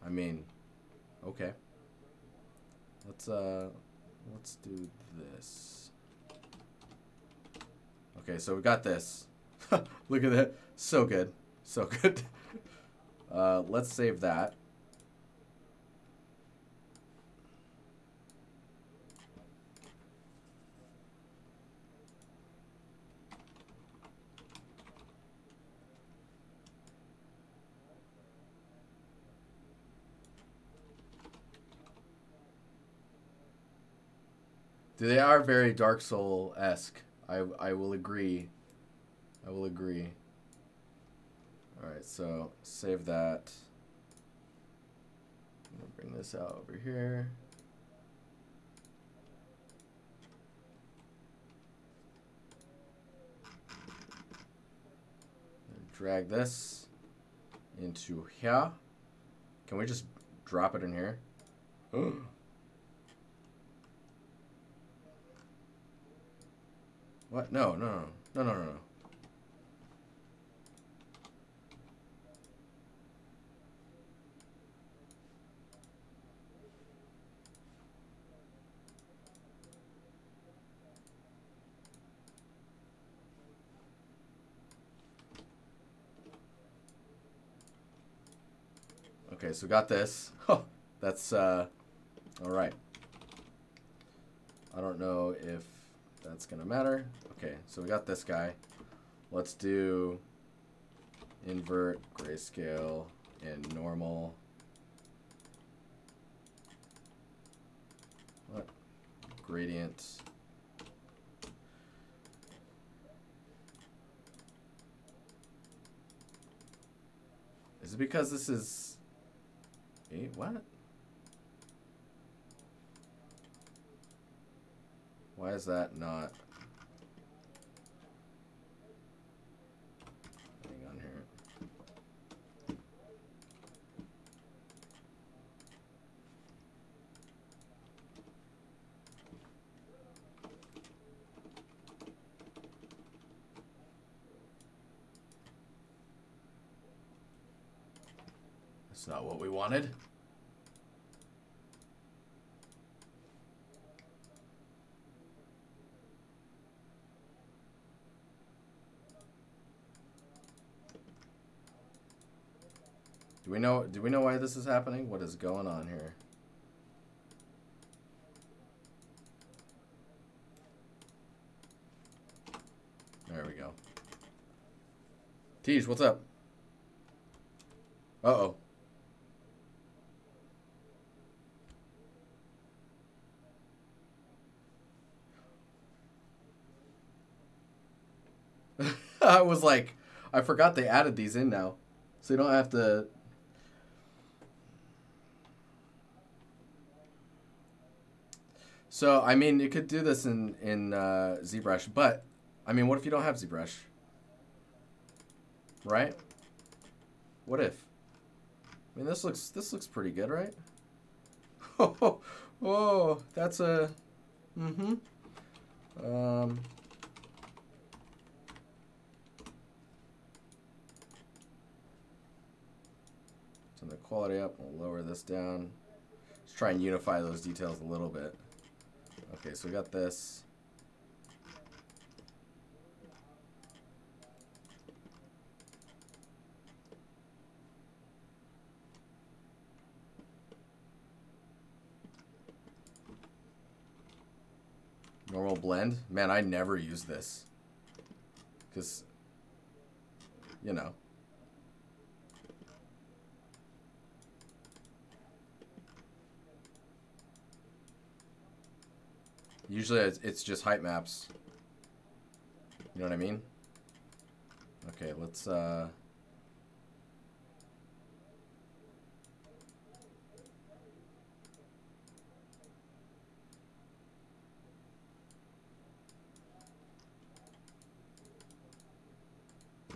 I mean, okay. Let's do this. Okay, so we got this. Look at that. So good. So good. Let's save that. They are very Dark Soul-esque. I will agree. I will agree. Alright, so save that. I'm going to bring this out over here. Drag this into here. Can we just drop it in here? What? No. Okay, so we got this. Oh, that's, all right. I don't know if that's going to matter. Okay, so we got this guy. Let's do invert, grayscale, and normal. What? Gradient. Is it because this is... What? Why is that not... Hang on here. That's not what we wanted. Do we know why this is happening? What is going on here? There we go. Tej, what's up? Uh-oh. I was like, I forgot they added these in now. So you don't have to... So, I mean, you could do this in ZBrush, but, I mean, what if you don't have ZBrush? Right? What if? I mean, this looks pretty good, right? Oh, oh, that's a... Mm-hmm. Turn the quality up. We'll lower this down. Let's try and unify those details a little bit. Okay, so we got this. Normal blend? Man, I never use this. Because, you know. Usually it's just height maps. You know what I mean? Okay, let's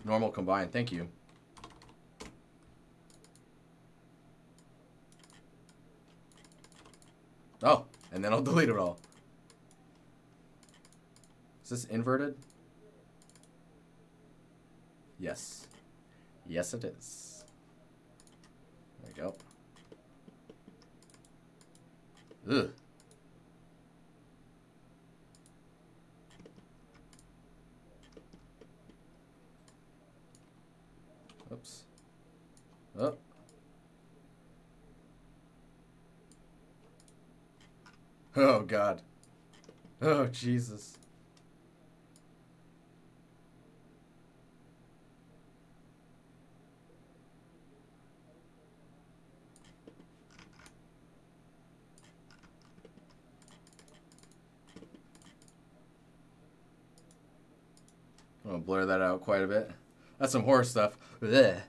normal combine, thank you. Oh, and then I'll delete it all. Is this inverted? Yes. Yes, it is. There we go. Ugh. Oops. Oh. Oh, God. Oh, Jesus. I'm gonna blur that out quite a bit. That's some horror stuff. Blech.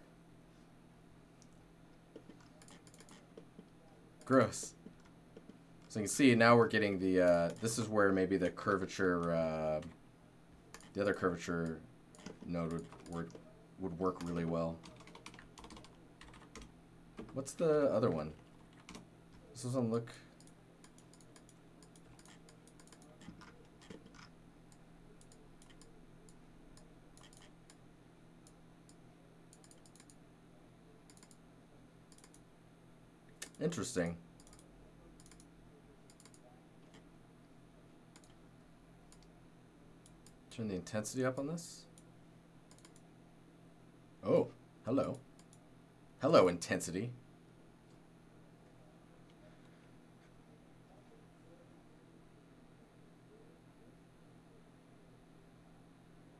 Gross. So you can see now we're getting the, this is where maybe the curvature, the other curvature node would work really well. What's the other one? This doesn't look... Interesting. Turn the intensity up on this. Oh, hello. Hello, intensity.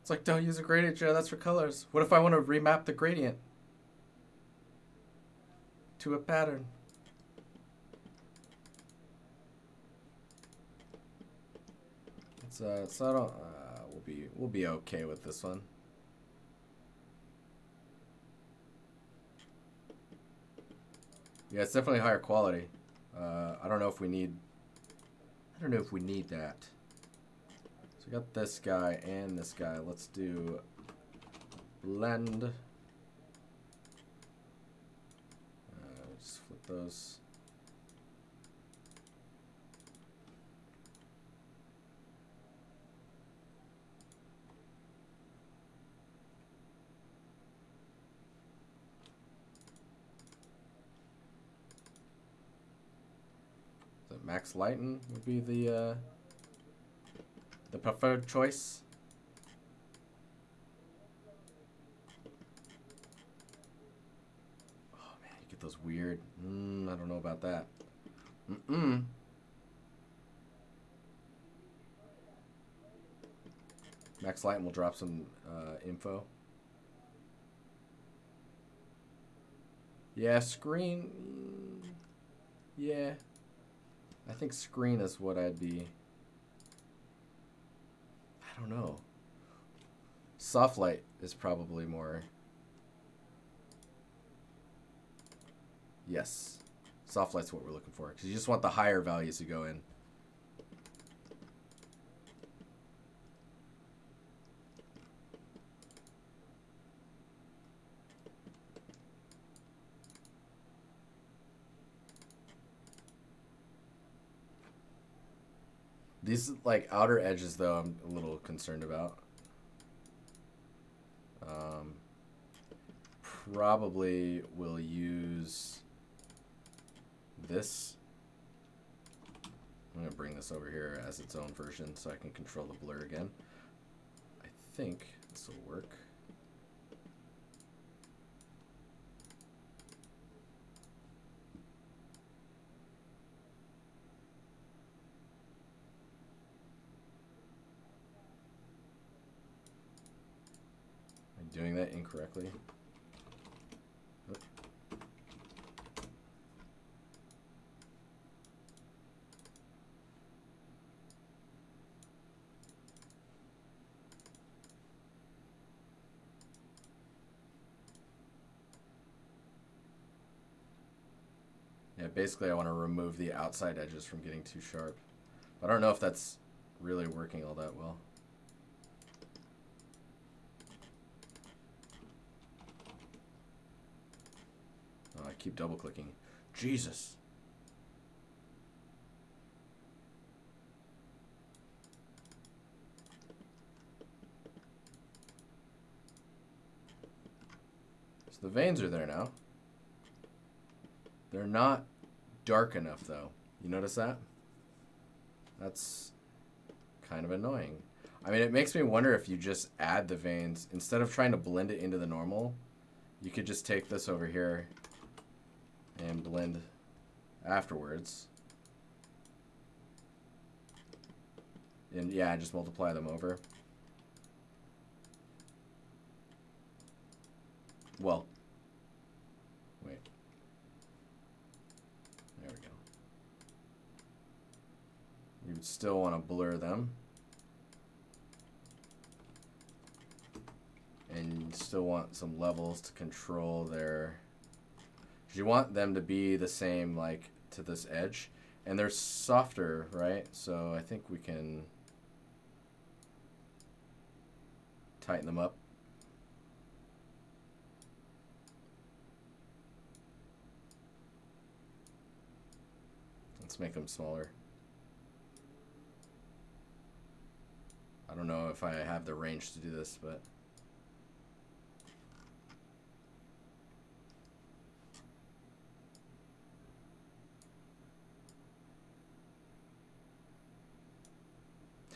It's like, don't use a gradient, Joe. That's for colors. What if I want to remap the gradient to a pattern? So I don't. We'll be okay with this one. Yeah, it's definitely higher quality. I don't know if we need. I don't know if we need that. So we got this guy and this guy. Let's do blend. Just flip those. Max Lighten would be the preferred choice. Oh man, you get those weird. I don't know about that. Max Lighten will drop some info. Yeah, screen. Yeah. I think screen is what I'd be. I don't know. Soft light is probably more. Yes. Soft light's what we're looking for. Because you just want the higher values to go in. These like outer edges though I'm a little concerned about. Probably will use this. I'm gonna bring this over here as its own version so I can control the blur again. I think this will work. Doing that incorrectly. Oop. Yeah, basically I want to remove the outside edges from getting too sharp. But I don't know if that's really working all that well. I keep double clicking. Jesus. So the veins are there now. They're not dark enough though. You notice that? That's kind of annoying. I mean, it makes me wonder if you just add the veins instead of trying to blend it into the normal. You could just take this over here and blend afterwards. And yeah, just multiply them over. Well, wait. There we go. You would still want to blur them. And you still want some levels to control their... You want them to be the same, like, to this edge. And they're softer, right? So I think we can tighten them up. Let's make them smaller. I don't know if I have the range to do this, but...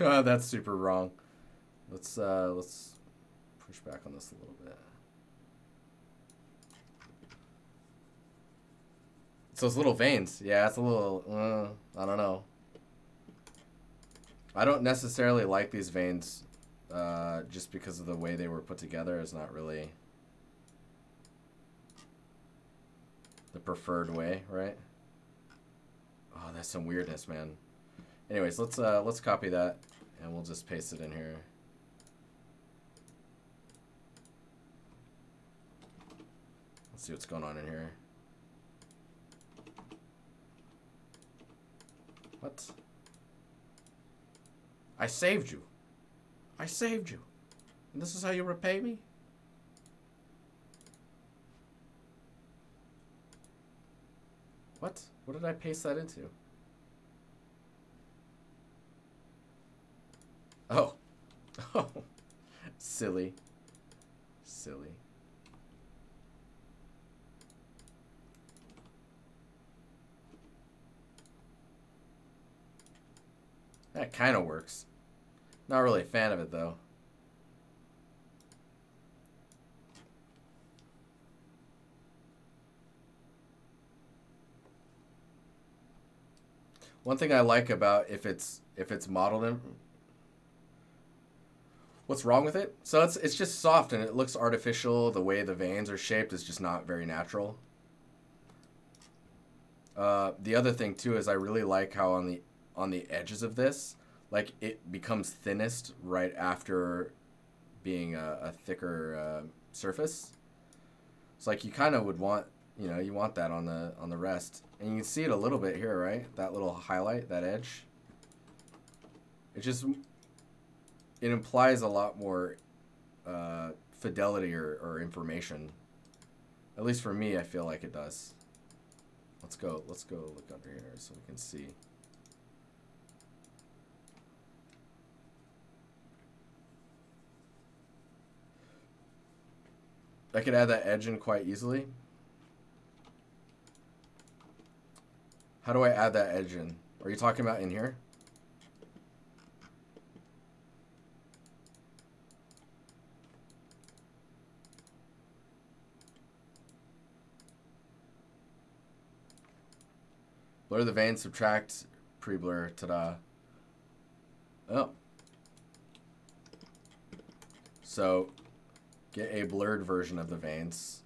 Oh, that's super wrong. Let's push back on this a little bit. It's those little veins. Yeah, it's a little, I don't know. I don't necessarily like these veins just because of the way they were put together, is not really the preferred way, right? Oh, that's some weirdness, man. Anyways, let's copy that, and we'll just paste it in here. Let's see what's going on in here. What? I saved you. I saved you. And this is how you repay me? What? What did I paste that into? Oh. Oh. Silly. Silly. That kind of works. Not really a fan of it, though. One thing I like about if it's modeled in, what's wrong with it? So it's just soft and it looks artificial. The way the veins are shaped is just not very natural. The other thing too is I really like how on the edges of this, like it becomes thinnest right after being a thicker surface. It's like you kind of would want, you know, you want that on the rest, and you can see it a little bit here, right? That little highlight, that edge. It implies a lot more fidelity or information. At least for me, I feel like it does. Let's go look under here so we can see. I could add that edge in quite easily. How do I add that edge in? Are you talking about in here? Blur the vein, subtract pre-blur, ta-da. Oh. So, get a blurred version of the veins.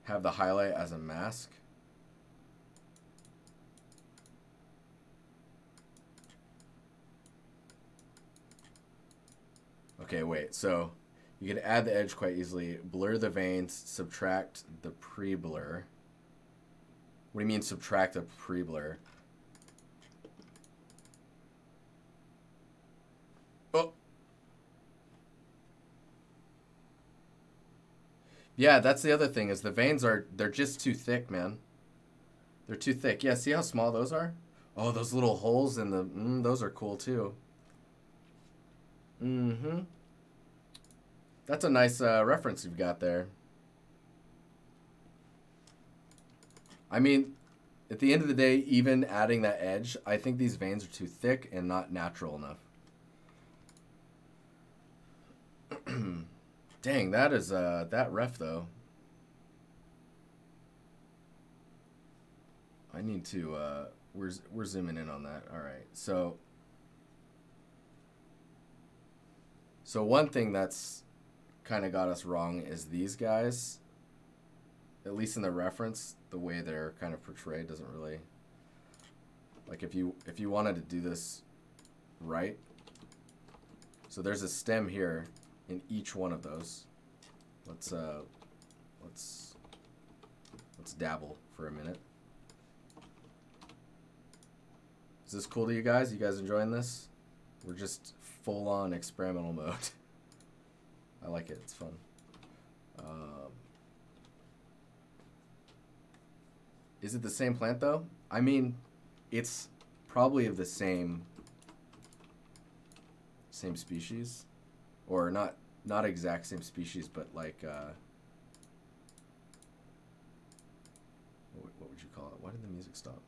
Have the highlight as a mask. Okay, wait, so you can add the edge quite easily. Blur the veins, subtract the pre-blur. What do you mean subtract the pre-blur? Oh. Yeah, that's the other thing is the veins they're just too thick, man. They're too thick. Yeah, see how small those are? Oh, those little holes in the, those are cool too. Mm-hmm. That's a nice reference you've got there. I mean, at the end of the day, even adding that edge, I think these veins are too thick and not natural enough. Dang, that is that ref though. I need to we're zooming in on that. All right. So one thing that's kind of got us wrong is these guys, at least in the reference, the way they're kind of portrayed doesn't really, like if you wanted to do this right, so there's a stem here in each one of those. Let's dabble for a minute. Is this cool to you guys? You guys enjoying this? We're just full on experimental mode. I like it. It's fun. Is it the same plant though? I mean, it's probably of the same species, or not exact same species, but like what would you call it? Why did the music stop?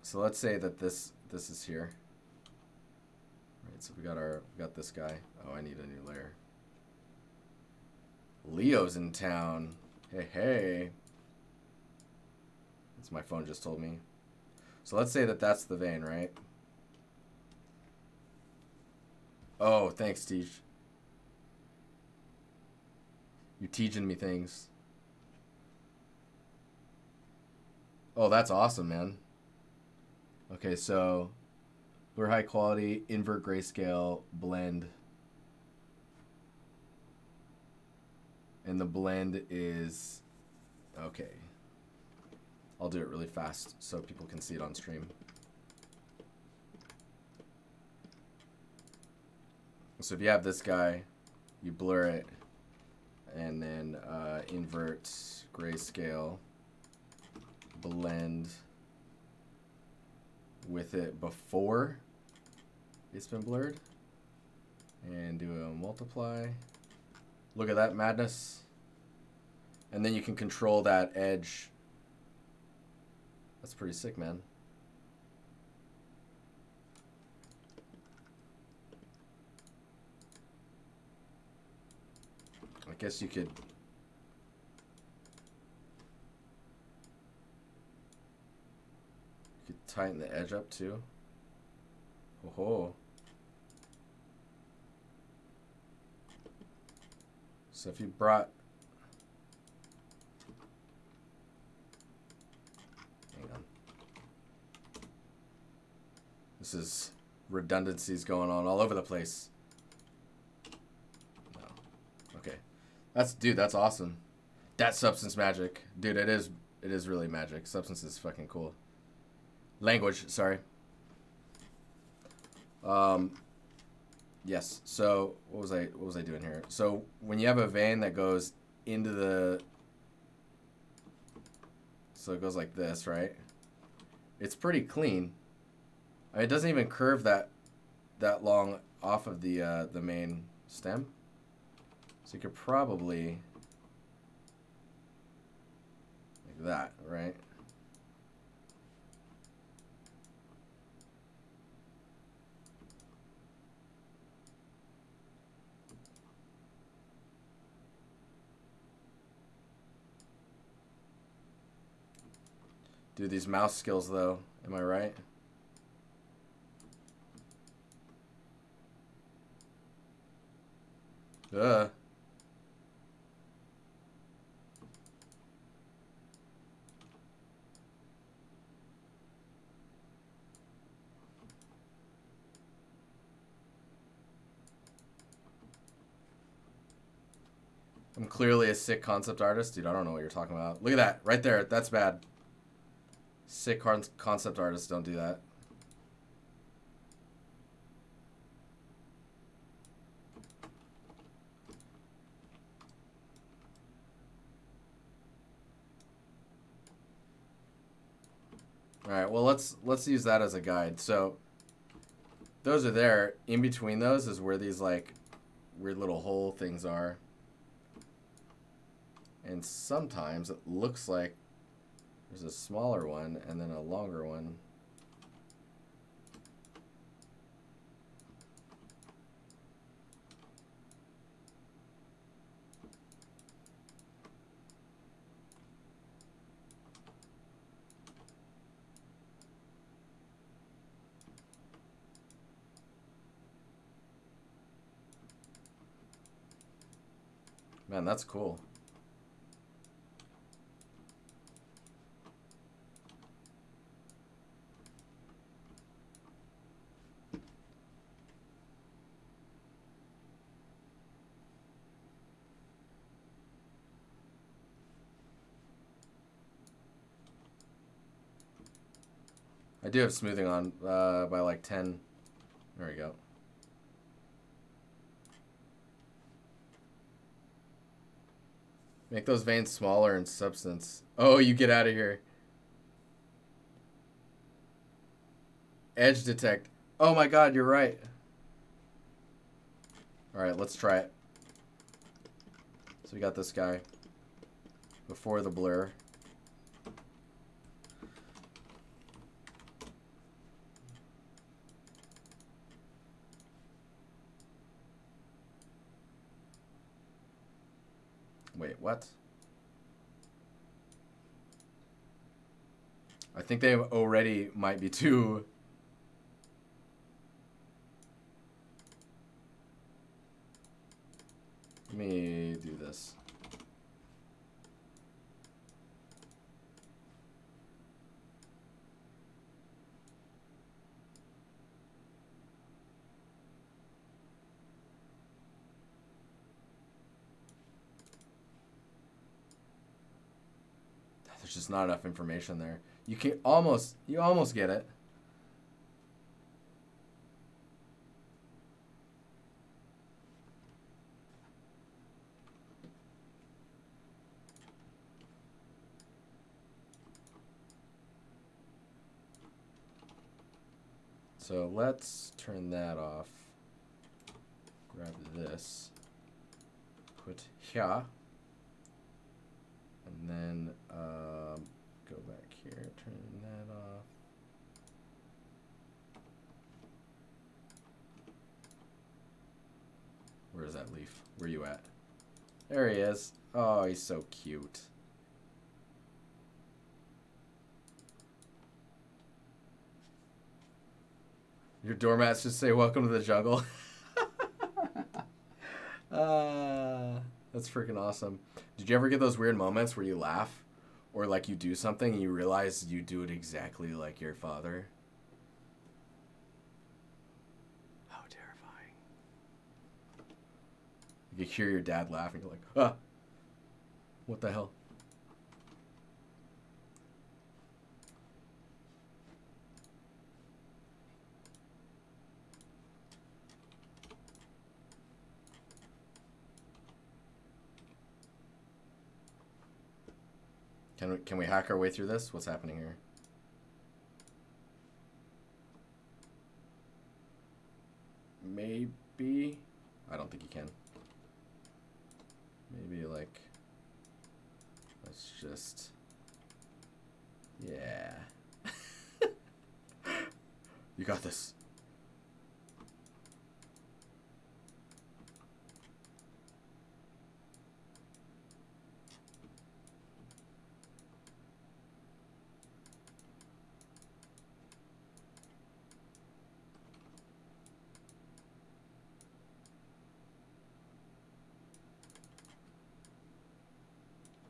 So let's say that this is here. Right, so we got this guy. Oh, I need a new layer. Leo's in town. Hey, hey. That's my phone just told me. So let's say that that's the vein, right? Oh, thanks, Teach. You're teaching me things. Oh, that's awesome, man. Okay, so blur high quality, invert grayscale, blend. And the blend is, okay. I'll do it really fast so people can see it on stream. So if you have this guy, you blur it, and then invert grayscale, blend with it before it's been blurred, and do a multiply. Look at that madness. And then you can control that edge. That's pretty sick, man. I guess you could tighten the edge up too. Oh. So if you brought, hang on. This is redundancies going on all over the place. No. Okay. That's awesome. That's Substance magic. Dude, it is really magic. Substance is fucking cool. Language, sorry. Yes. So what was I doing here? So when you have a vein that goes into the, so it goes like this, right? It's pretty clean. I mean, it doesn't even curve that long off of the main stem. So you could probably like that, right? Dude, these mouse skills, though. Am I right? Ugh. I'm clearly a sick concept artist. Dude, I don't know what you're talking about. Look at that. Right there. That's bad. Sick concept artists don't do that. All right, well, let's use that as a guide. So those are there. In between those is where these like weird little hole things are. And sometimes it looks like there's a smaller one and then a longer one. Man, that's cool. I do have smoothing on by like 10. There we go. Make those veins smaller in substance. Oh, you get out of here. Edge detect. Oh my god, you're right. Alright, let's try it. So we got this guy before the blur. Wait, what? I think they already might be too... Let me do this. There's just not enough information there. You almost get it. So let's turn that off. Grab this. Put here. And then go back here, turn that off. Where is that leaf? Where you at? There he is. Oh, he's so cute. Your doormats just say, "Welcome to the jungle." That's freaking awesome. Did you ever get those weird moments where you laugh or like you do something and you realize you do it exactly like your father? How terrifying. You hear your dad laughing, you're like, ah, what the hell? Can we hack our way through this? What's happening here? Maybe. I don't think you can. Maybe like, let's just, yeah. You got this.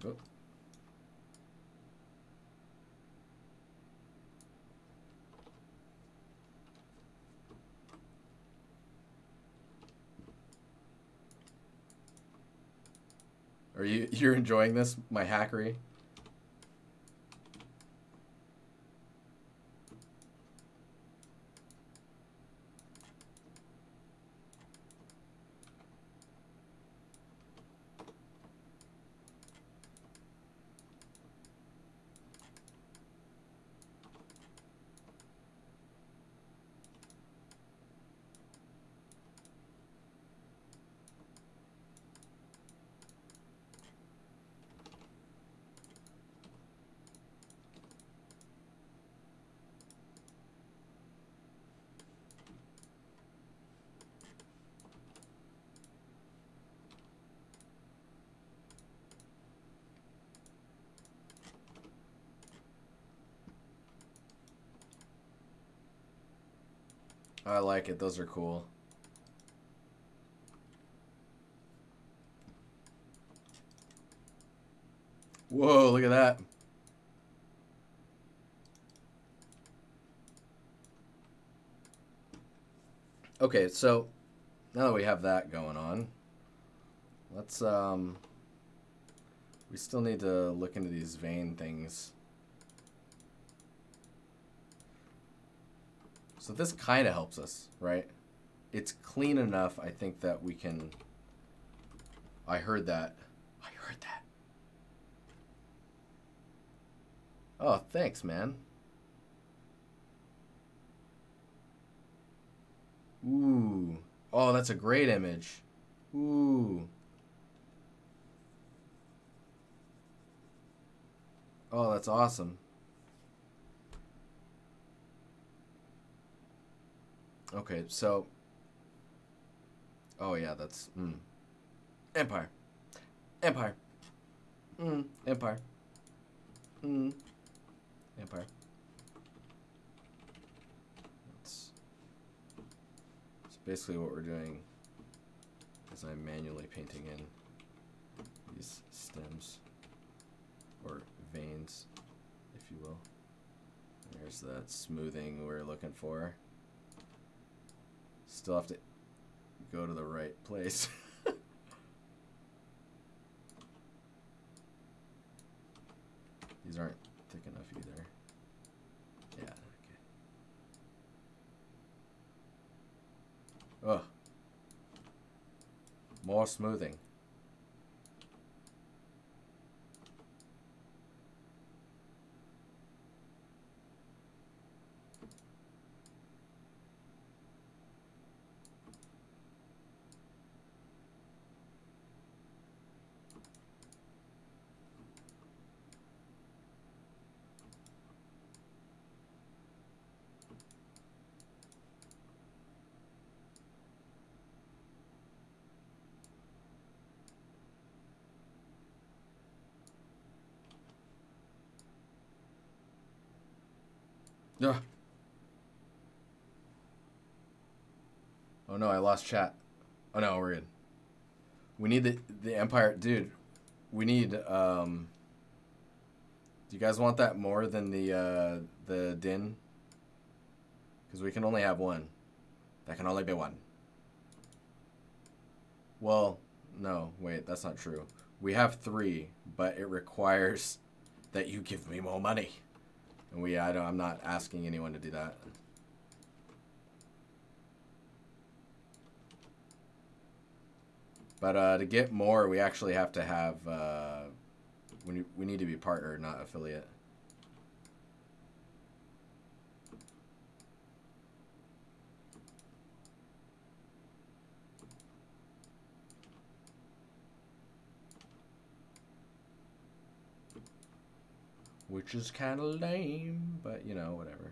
Oh. You're enjoying this, my hackery? I like it. Those are cool. Whoa, look at that. Okay, so now that we have that going on, let's we still need to look into these vein things. So this kind of helps us, right? It's clean enough, I think, that we can... I heard that. I heard that. Oh, thanks, man. Ooh. Oh, that's a great image. Ooh. Oh, that's awesome. Okay, so... Oh, yeah, that's... Empire. Empire. Empire. Empire. basically what we're doing is I'm manually painting in these stems, or veins, if you will. There's that smoothing we're looking for. Still have to go to the right place. These aren't thick enough either. Yeah, okay. Oh. More smoothing. Ugh. Oh no, I lost chat. Oh no, we're good. We need the Empire, dude. We need do you guys want that more than the Din? Because we can only have one. That can only be one. Well, no, wait, that's not true. We have 3, but it requires that you give me more money. And I'm not asking anyone to do that. But to get more, we actually have to have, we need to be partner, not affiliate. Which is kind of lame, but you know, whatever.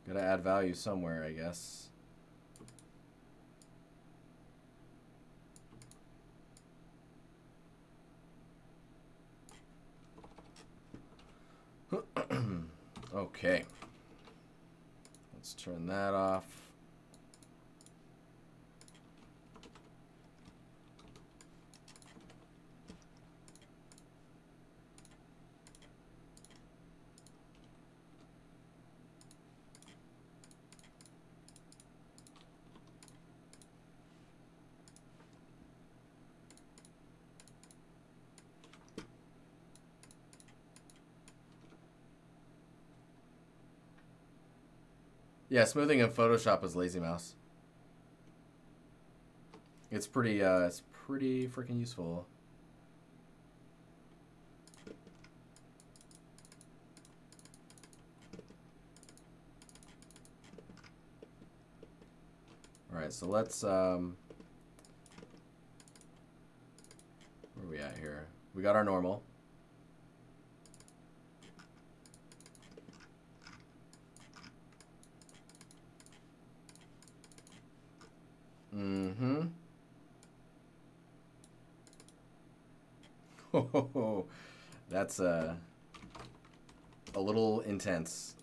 Gotta add value somewhere, I guess. Okay. Let's turn that off. Yeah, smoothing in Photoshop is lazy mouse. It's pretty freaking useful. All right, so let's where are we at here? We got our normal. Mm-hmm. Oh, that's a little intense.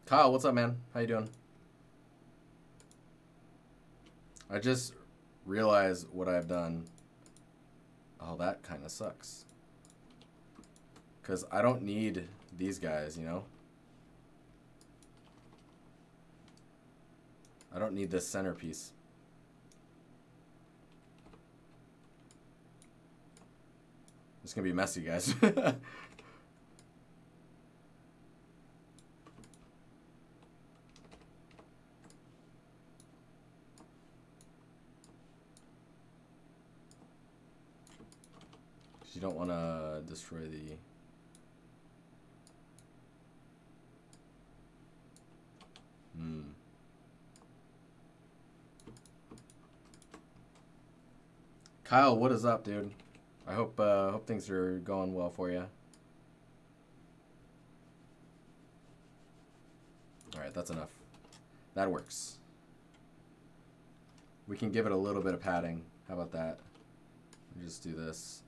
Kyle, what's up, man? How you doing? I just realized what I've done. Oh, that kind of sucks. Because I don't need these guys, you know? I don't need this centerpiece. It's going to be messy, guys. You don't want to destroy the... Kyle, what is up, dude? I hope things are going well for you. All right, that's enough. That works. We can give it a little bit of padding. How about that? Just do this.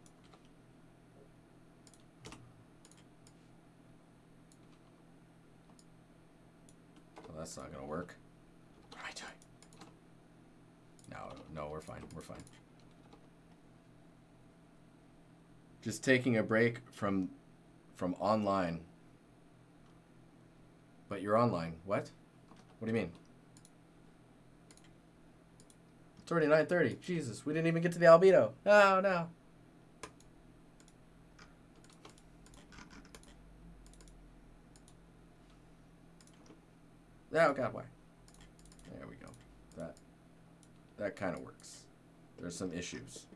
Well, that's not gonna work. What am I doing? No, we're fine. We're fine. Just taking a break from online. But you're online. What? What do you mean? It's already 9:30. Jesus, we didn't even get to the albedo. Oh, no. Oh, God, why? There we go. That kind of works. There's some issues.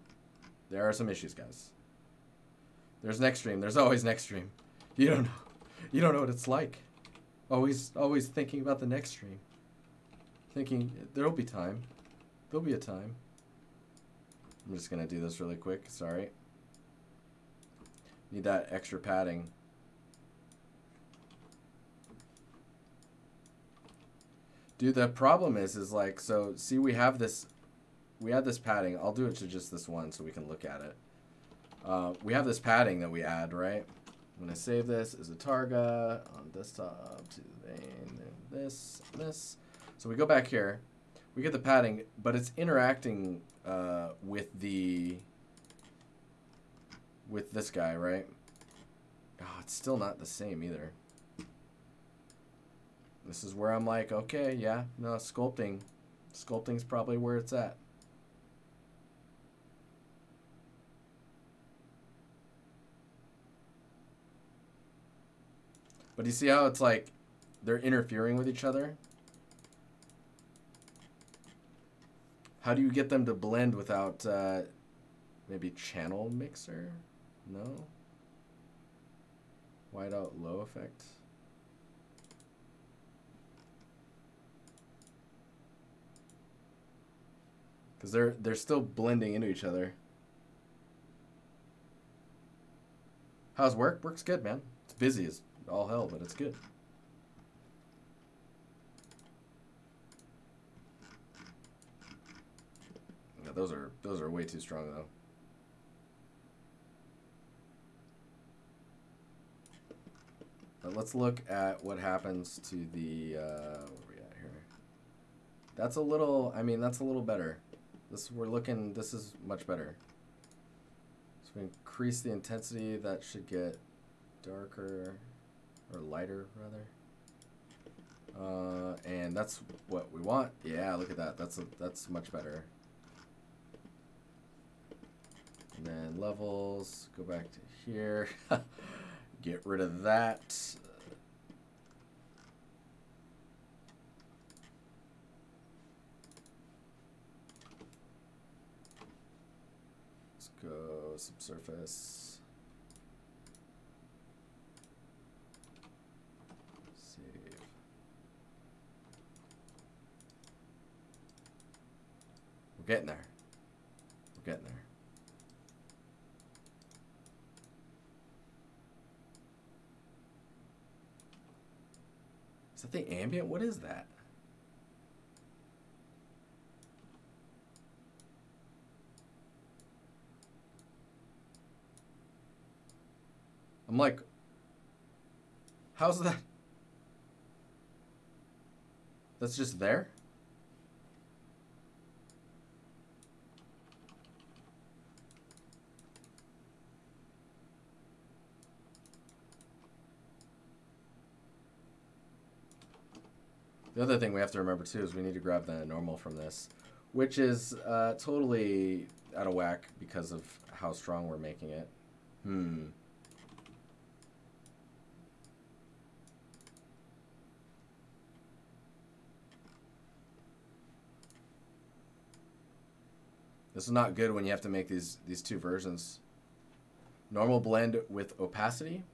There are some issues, guys. There's next stream. There's always next stream. You don't know. You don't know what it's like. Always thinking about the next stream. Thinking there'll be time. There'll be a time. I'm just gonna do this really quick. Sorry. Need that extra padding. Dude, the problem is like, so see, we have this padding. I'll do it to just this one so we can look at it. We have this padding that we add, right? I'm gonna save this as a targa on desktop to the vein, and this. So we go back here, we get the padding, but it's interacting with this guy, right? Oh, it's still not the same either. This is where I'm like, okay, yeah, no, sculpting's probably where it's at. But you see how it's like they're interfering with each other? How do you get them to blend without maybe channel mixer? No? White out low effect? Because they're still blending into each other. How's work? Work's good, man. It's busy as all hell, but it's good. Yeah, those are way too strong though. But let's look at what happens to the where are we at here? That's a little, I mean, that's a little better. This is much better. So we increase the intensity, that should get darker. Or lighter, rather. And that's what we want. Yeah, look at that. That's much better. And then levels. Go back to here. Get rid of that. Let's go subsurface. We're getting there. We're getting there. Is that the ambient? What is that? I'm like, how's that? That's just there? The other thing we have to remember too is we need to grab the normal from this, which is totally out of whack because of how strong we're making it. This is not good when you have to make these two versions. Normal blend with opacity.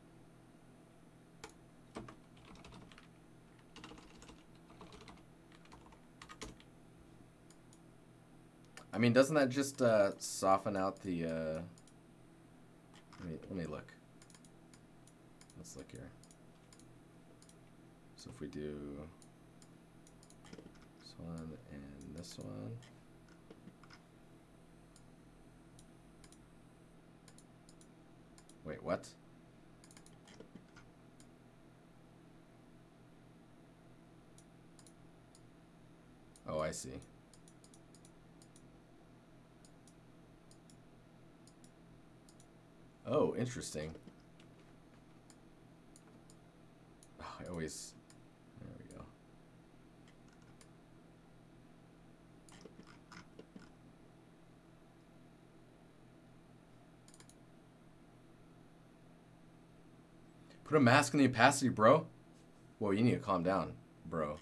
I mean, doesn't that just soften out the... let me look. Let's look here. So if we do this one and this one. Wait, what? Oh, I see. Oh, interesting. Oh, I always... There we go. Put a mask on the opacity, bro. Whoa, you need to calm down, bro.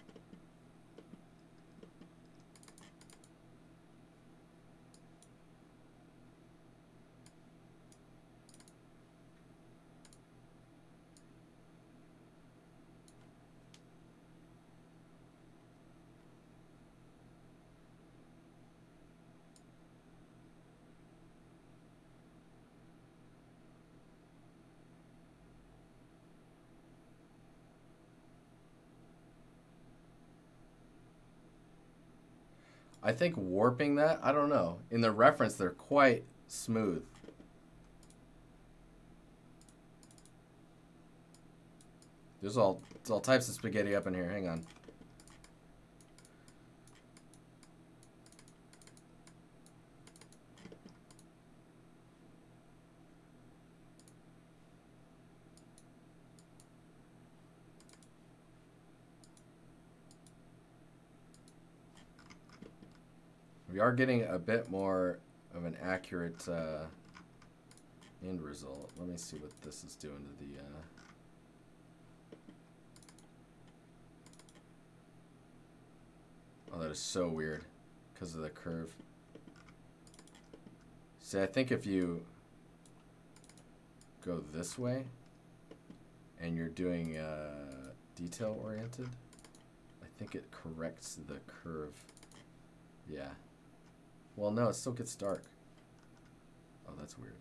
I think warping that, I don't know. In the reference, they're quite smooth. There's all types of spaghetti up in here. Hang on. We are getting a bit more of an accurate end result. Let me see what this is doing to the... Oh, that is so weird because of the curve. See, I think if you go this way and you're doing detail oriented, I think it corrects the curve. Yeah. Well, no, it still gets dark. Oh, that's weird.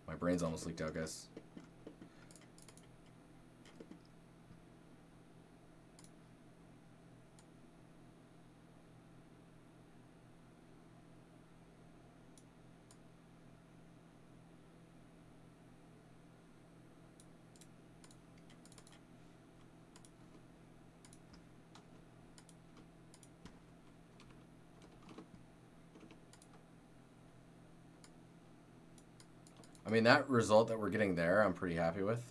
My brain's almost leaked out, guys. I mean, that result that we're getting there, I'm pretty happy with.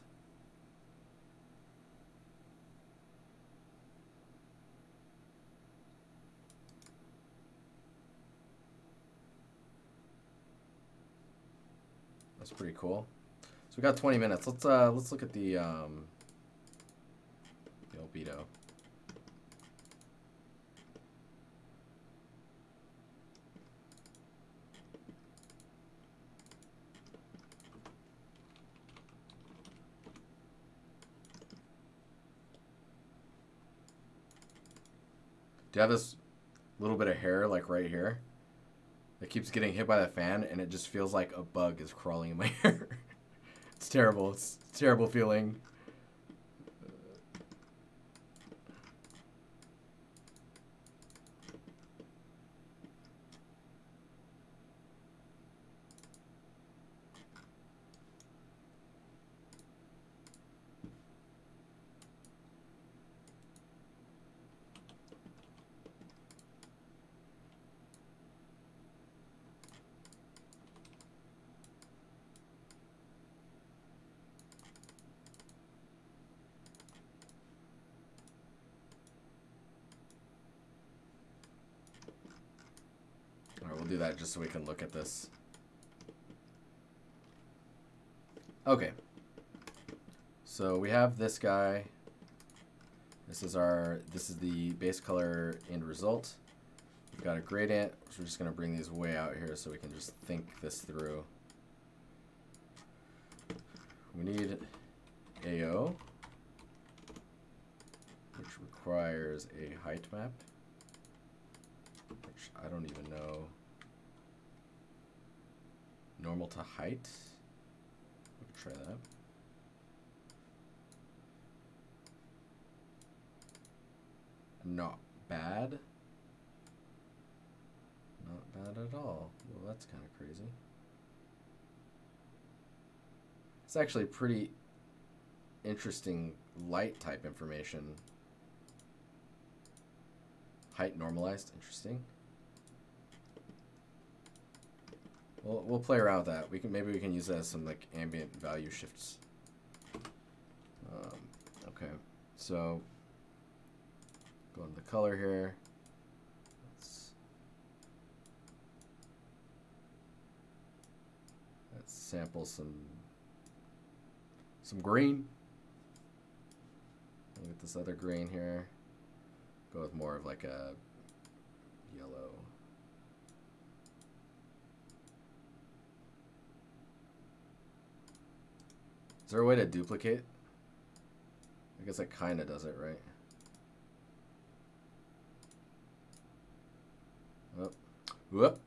That's pretty cool. So we got 20 minutes. Let's look at the albedo. Do you have this little bit of hair like right here that keeps getting hit by the fan and it just feels like a bug is crawling in my hair? It's terrible. It's a terrible feeling. Alright, we'll do that just so we can look at this. Okay. So we have this guy. This is the base color end result. We've got a gradient, so we're just going to bring these way out here so we can just think this through. We need AO, which requires a height map, which I don't even know. Normal to height. We'll try that. Not bad. Not bad at all. Well, that's kind of crazy. It's actually pretty interesting light type information. Height normalized, interesting. We'll play around with that. Maybe we can use that as some like ambient value shifts. Okay, so go into the color here. Let's sample some green. Look at this other green here. Go with more of like a yellow. Is there a way to duplicate? I guess that kind of does it, right? Oh. Whoop.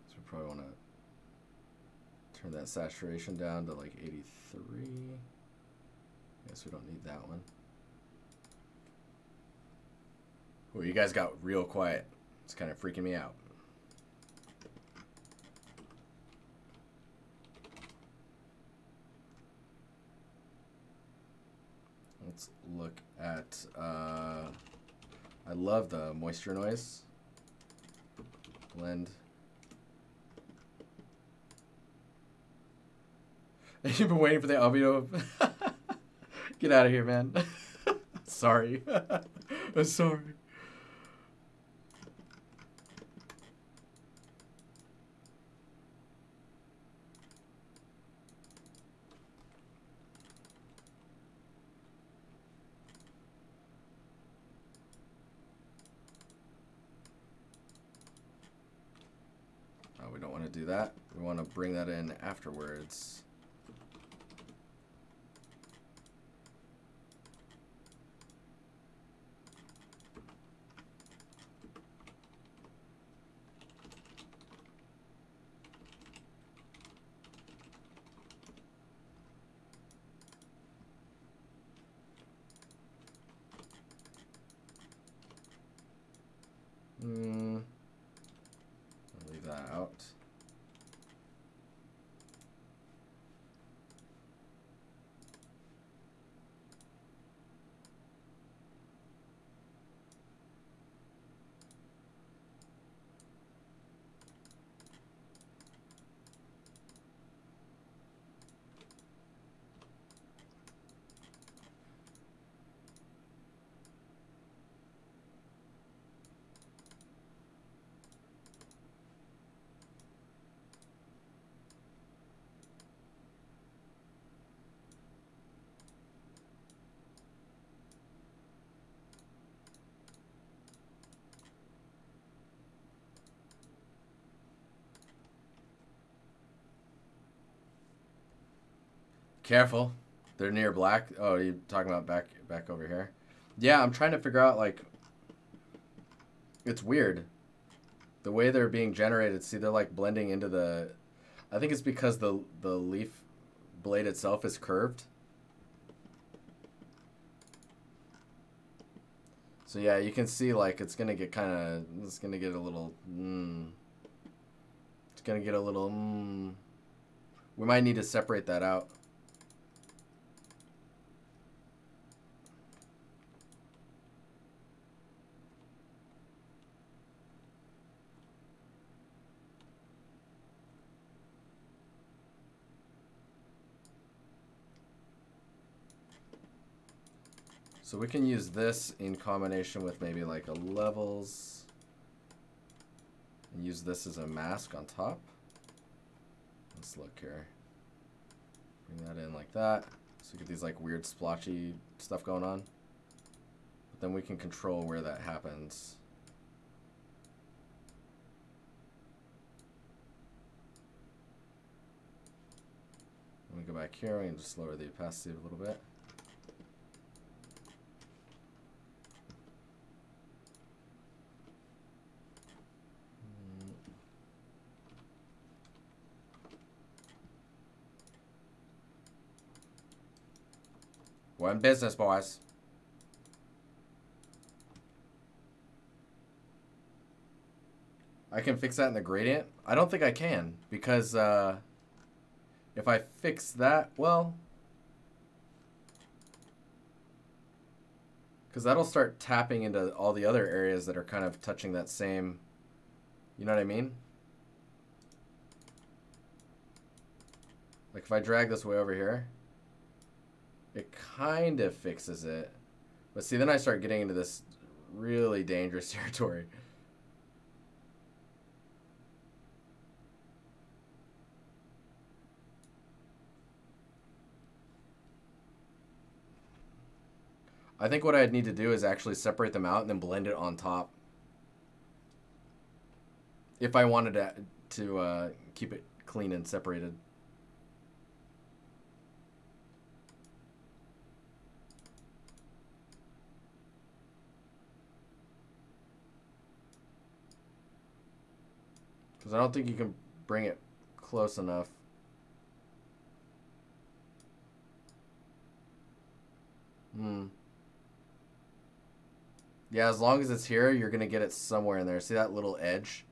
So we probably want to turn that saturation down to like 83. Guess we don't need that one. Oh, you guys got real quiet. It's kind of freaking me out. Let's look at, I love the moisture noise. Blend. You've been waiting for the albedo. Get out of here, man. Sorry. I'm sorry. Oh, we don't want to do that. We want to bring that in afterwards. I'll leave that out. Careful. They're near black. Oh, you're talking about back over here? Yeah, I'm trying to figure out, like, it's weird. The way they're being generated, see, they're like blending into the, I think it's because the leaf blade itself is curved. So yeah, you can see like it's gonna get it's gonna get a little, it's gonna get a little, we might need to separate that out. So we can use this in combination with maybe like a levels. and use this as a mask on top. Let's look here. Bring that in like that. So we get these like weird splotchy stuff going on. But then we can control where that happens. Let me go back here. We can just lower the opacity a little bit. We're in business, boys. I can fix that in the gradient? I don't think I can, because if I fix that, well, because that'll start tapping into all the other areas that are kind of touching that same, you know what I mean? Like if I drag this way over here, it kind of fixes it. But see, then I start getting into this really dangerous territory. I think what I'd need to do is actually separate them out and then blend it on top. If I wanted to keep it clean and separated. Because I don't think you can bring it close enough. Yeah, as long as it's here, you're going to get it somewhere in there. See that little edge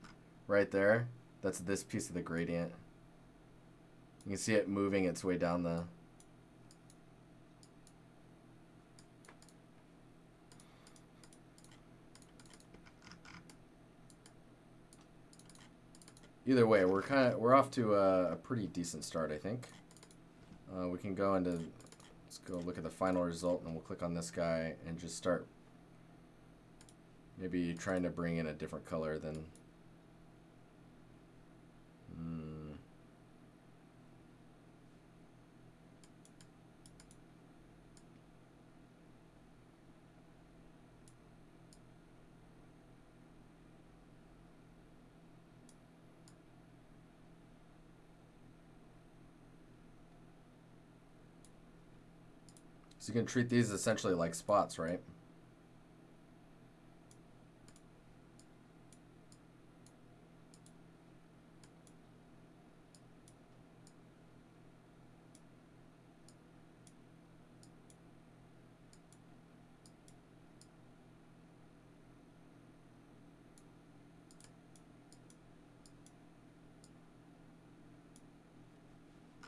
right there? That's this piece of the gradient. You can see it moving its way down the... Either way, we're off to a pretty decent start, I think. We can go into, let's go look at the final result, and we'll click on this guy and just start maybe trying to bring in a different color than. So you can treat these essentially like spots, right?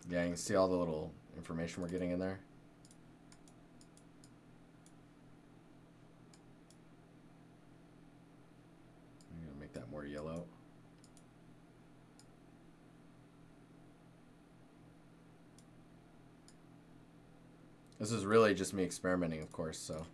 Yeah, you can see all the little information we're getting in there. That more yellow. This is really just me experimenting, of course, so.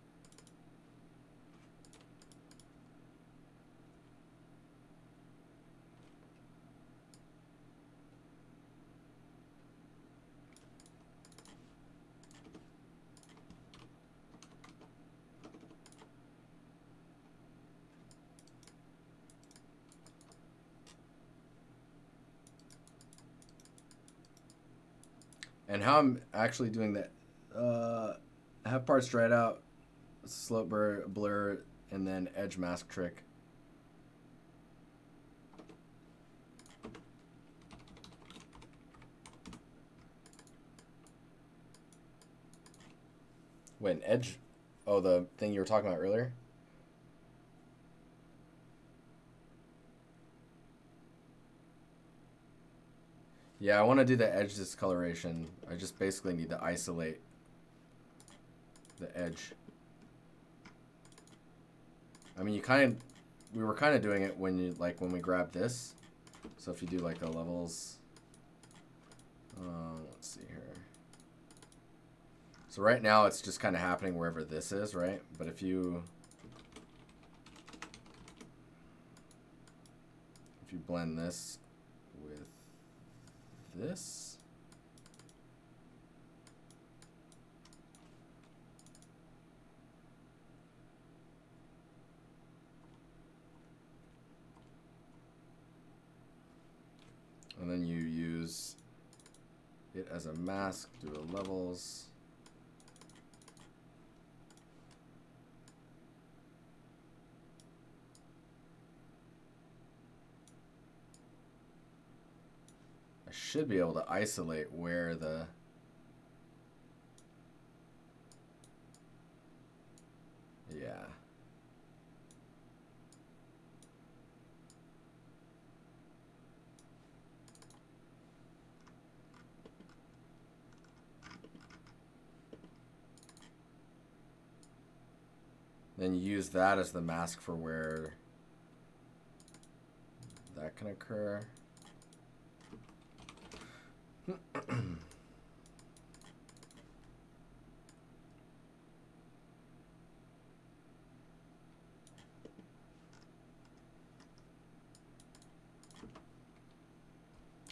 And how I'm actually doing that, have parts dried out, slope blur, and then edge mask trick. Wait, an edge? Oh, the thing you were talking about earlier? Yeah, I want to do the edge discoloration. I just basically need to isolate the edge. I mean, we were kind of doing it when when we grab this. So if you do like the levels, let's see here. So right now it's just kind of happening wherever this is, right? But if you you blend this with this, and then you use it as a mask, do the levels. I should be able to isolate where the then you use that as the mask for where that can occur.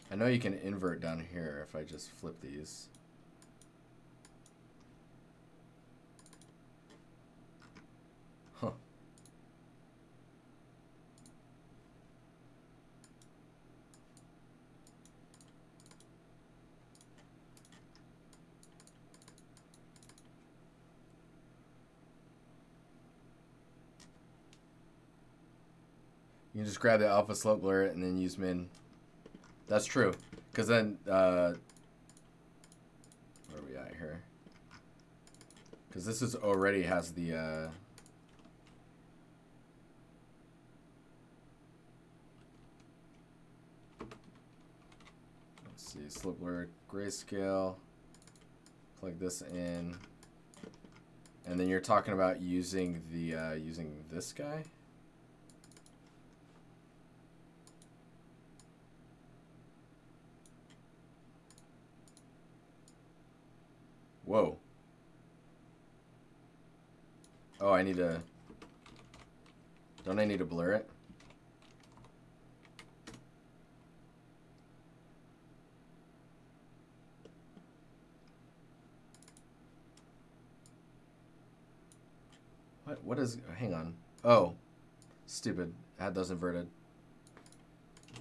I know you can invert down here if I just flip these. Huh. You can just grab the alpha slope, blur it, and then use min. That's true, because then, where are we at here? Because this is already has the, let's see, slope blur, grayscale, plug this in, and then you're talking about using the, using this guy? Whoa. Oh, I need to... Don't I need to blur it? What is... Hang on. Oh. Stupid. I had those inverted.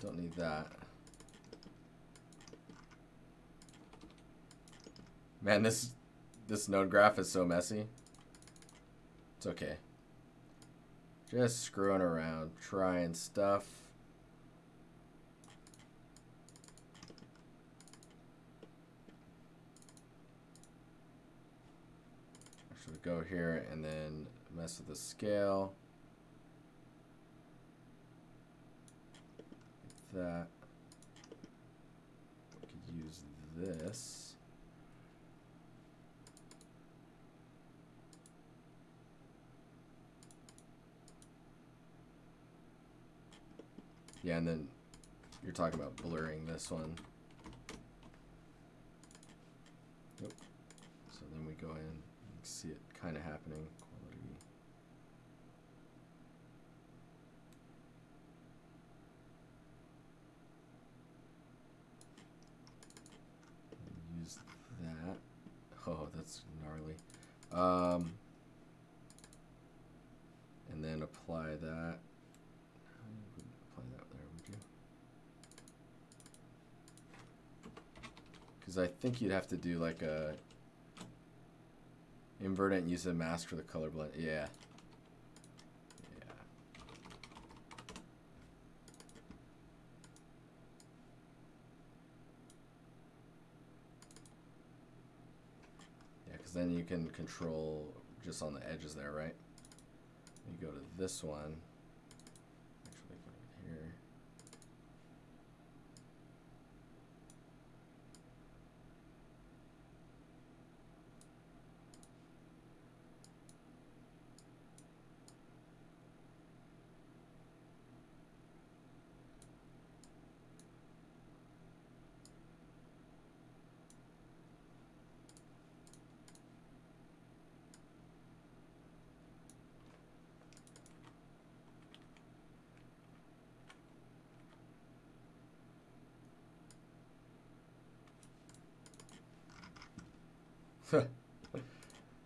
Don't need that. Man, this node graph is so messy. It's okay. Just screwing around, trying stuff. Actually, go here and then mess with the scale. Like that. We could use this. Yeah, and then you're talking about blurring this one. Yep. So then we go in and see it kind of happening. Quality. Use that. Oh, that's gnarly. And then apply that. Because I think you'd have to do like a invert it and use a mask for the color blend. Yeah. Yeah. Yeah, because then you can control just on the edges there, right? You go to this one. Actually, go here.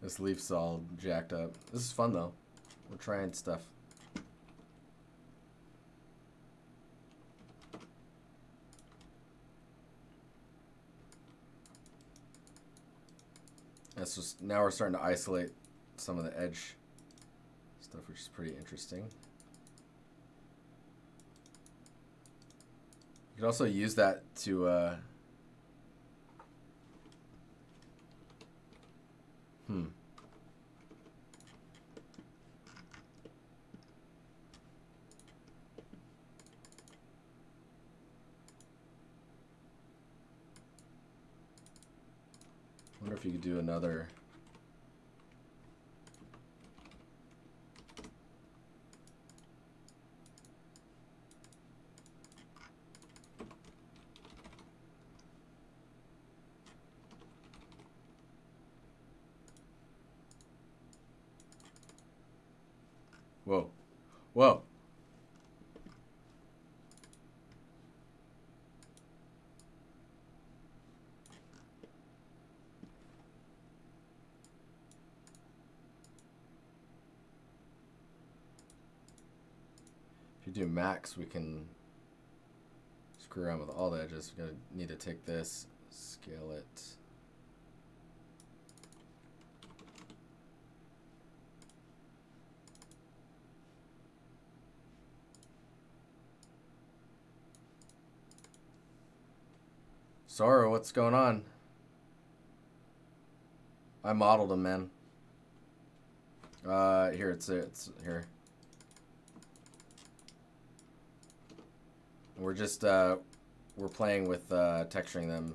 This leaf's all jacked up. This is fun though. We're trying stuff. That's just, now we're starting to isolate some of the edge stuff, which is pretty interesting. You can also use that to wonder if you could do another. Whoa. Whoa. If you do max, we can screw around with all the edges. We're gonna need to take this, scale it. Sorrow, what's going on? I modeled him, man. Here, it's here. We're just, we're playing with texturing them.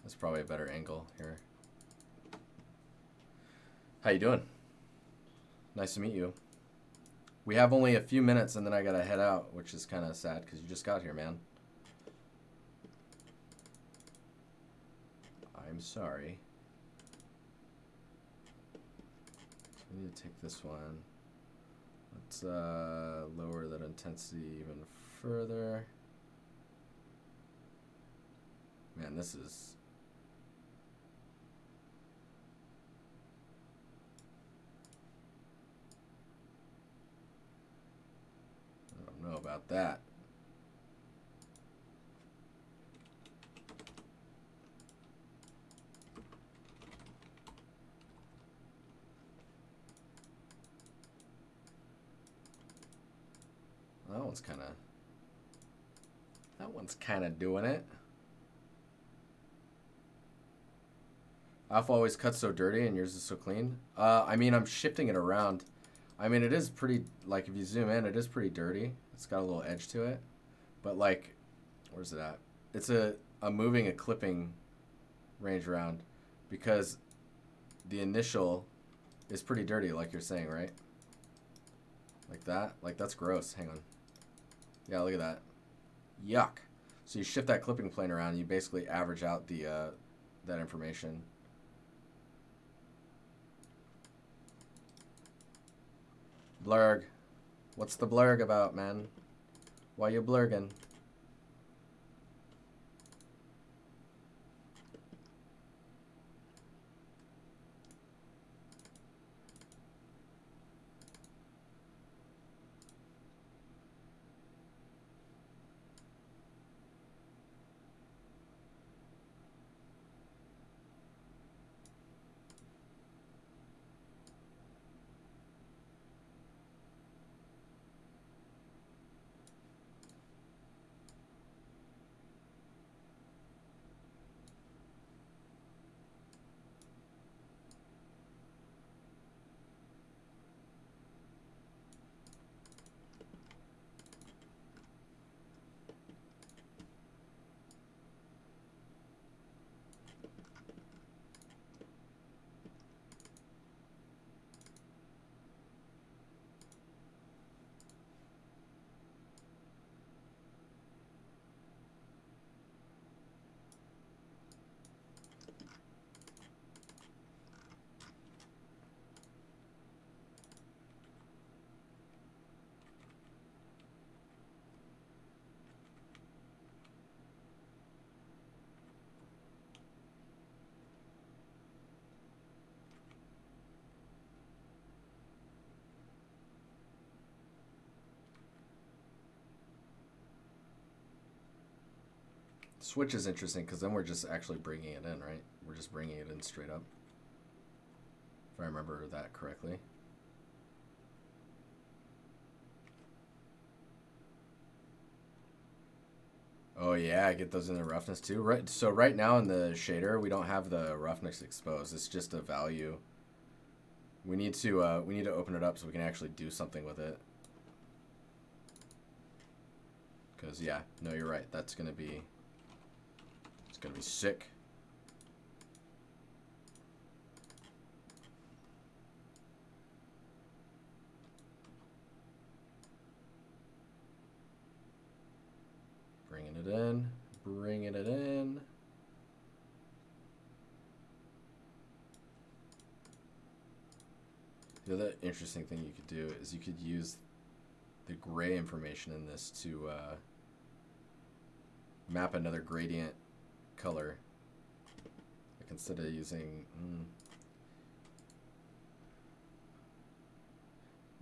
That's probably a better angle here. How you doing? Nice to meet you. We have only a few minutes and then I gotta head out, which is kind of sad because you just got here, man. I'm sorry. So we need to take this one. Let's lower that intensity even further. Man, this is... I don't know about that. That one's kind of doing it. Alpha always cuts so dirty and yours is so clean. I mean, I'm shifting it around. I mean, it is pretty, like, if you zoom in, it is pretty dirty. It's got a little edge to it. But, like, where's it at? I'm moving a clipping range around because the initial is pretty dirty, like you're saying, right? Like that? Like, that's gross. Hang on. Yeah, look at that. Yuck. So you shift that clipping plane around and you basically average out the that information. Blurg. What's the blurg about, man? Why you blurging? Switch is interesting because then we're just actually bringing it in, right? We're just bringing it in straight up. If I remember that correctly. Oh yeah, get those in the roughness too. Right. So right now in the shader, we don't have the roughness exposed. It's just a value. We need to open it up so we can actually do something with it. Because yeah, no, you're right. It's gonna be sick. Bringing it in, bringing it in. The other interesting thing you could do is you could use the gray information in this to map another gradient color. Like instead of using...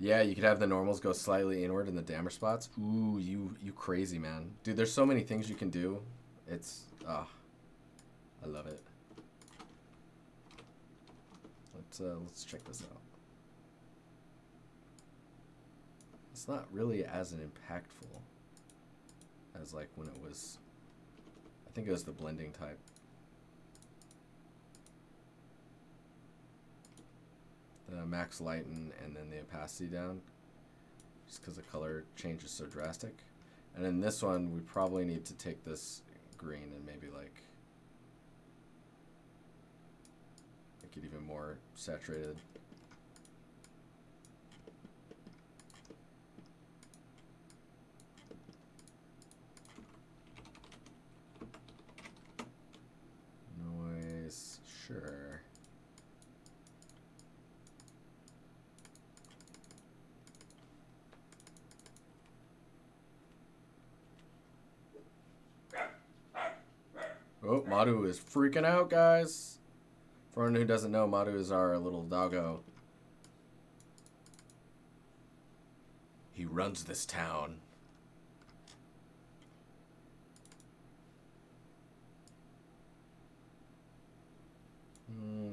Yeah, you could have the normals go slightly inward in the damage spots. Ooh, you crazy, man. Dude, there's so many things you can do. It's, I love it. Let's check this out. It's not really as impactful as like when it was, I think it was the blending type. The max lighten and then the opacity down, just because the color change is so drastic. And in this one, we probably need to take this green and maybe like make it even more saturated. Noise, sure. Oh, Madu is freaking out, guys. For anyone who doesn't know, Madu is our little doggo. He runs this town.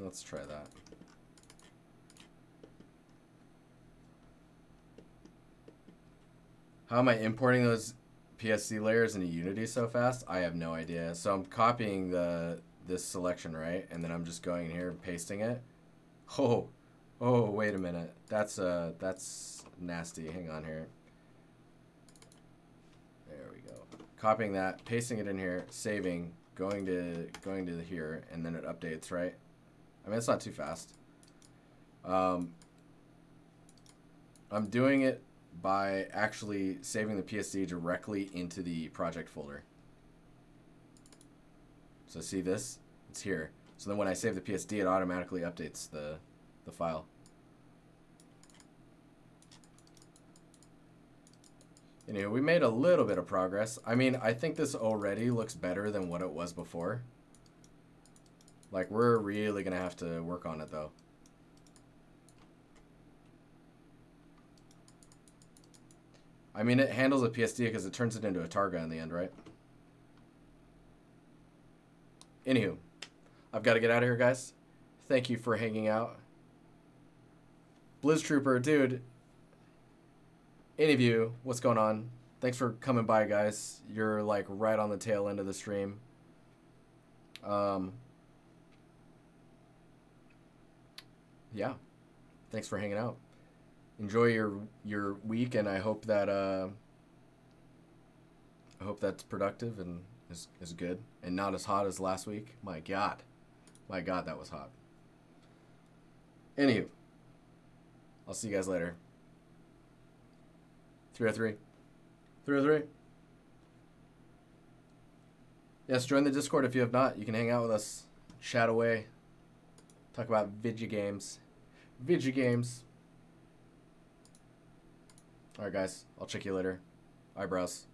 Let's try that. How am I importing those PSC layers into Unity so fast? I have no idea. So I'm copying this selection, right? And then I'm just going in here and pasting it. Oh, wait a minute. That's nasty. Hang on here. There we go. Copying that, pasting it in here, saving, going to here, and then it updates, right? I mean, it's not too fast. I'm doing it by actually saving the PSD directly into the project folder. So see this? It's here. So then when I save the PSD, it automatically updates the file. Anyway, we made a little bit of progress. I mean, I think this already looks better than what it was before. Like, we're really going to have to work on it, though. I mean, it handles a PSD because it turns it into a targa in the end, right? Anywho, I've got to get out of here, guys. Thank you for hanging out. Blizz Trooper, dude. Any of you, what's going on? Thanks for coming by, guys. You're like right on the tail end of the stream. Yeah. Thanks for hanging out. Enjoy your week, and I hope that that's productive and is good and not as hot as last week. My God, that was hot. Anywho, I'll see you guys later. 303. 303. Yes, join the Discord if you have not. You can hang out with us, chat away, talk about video games. Alright, guys. I'll check you later. Eyebrows.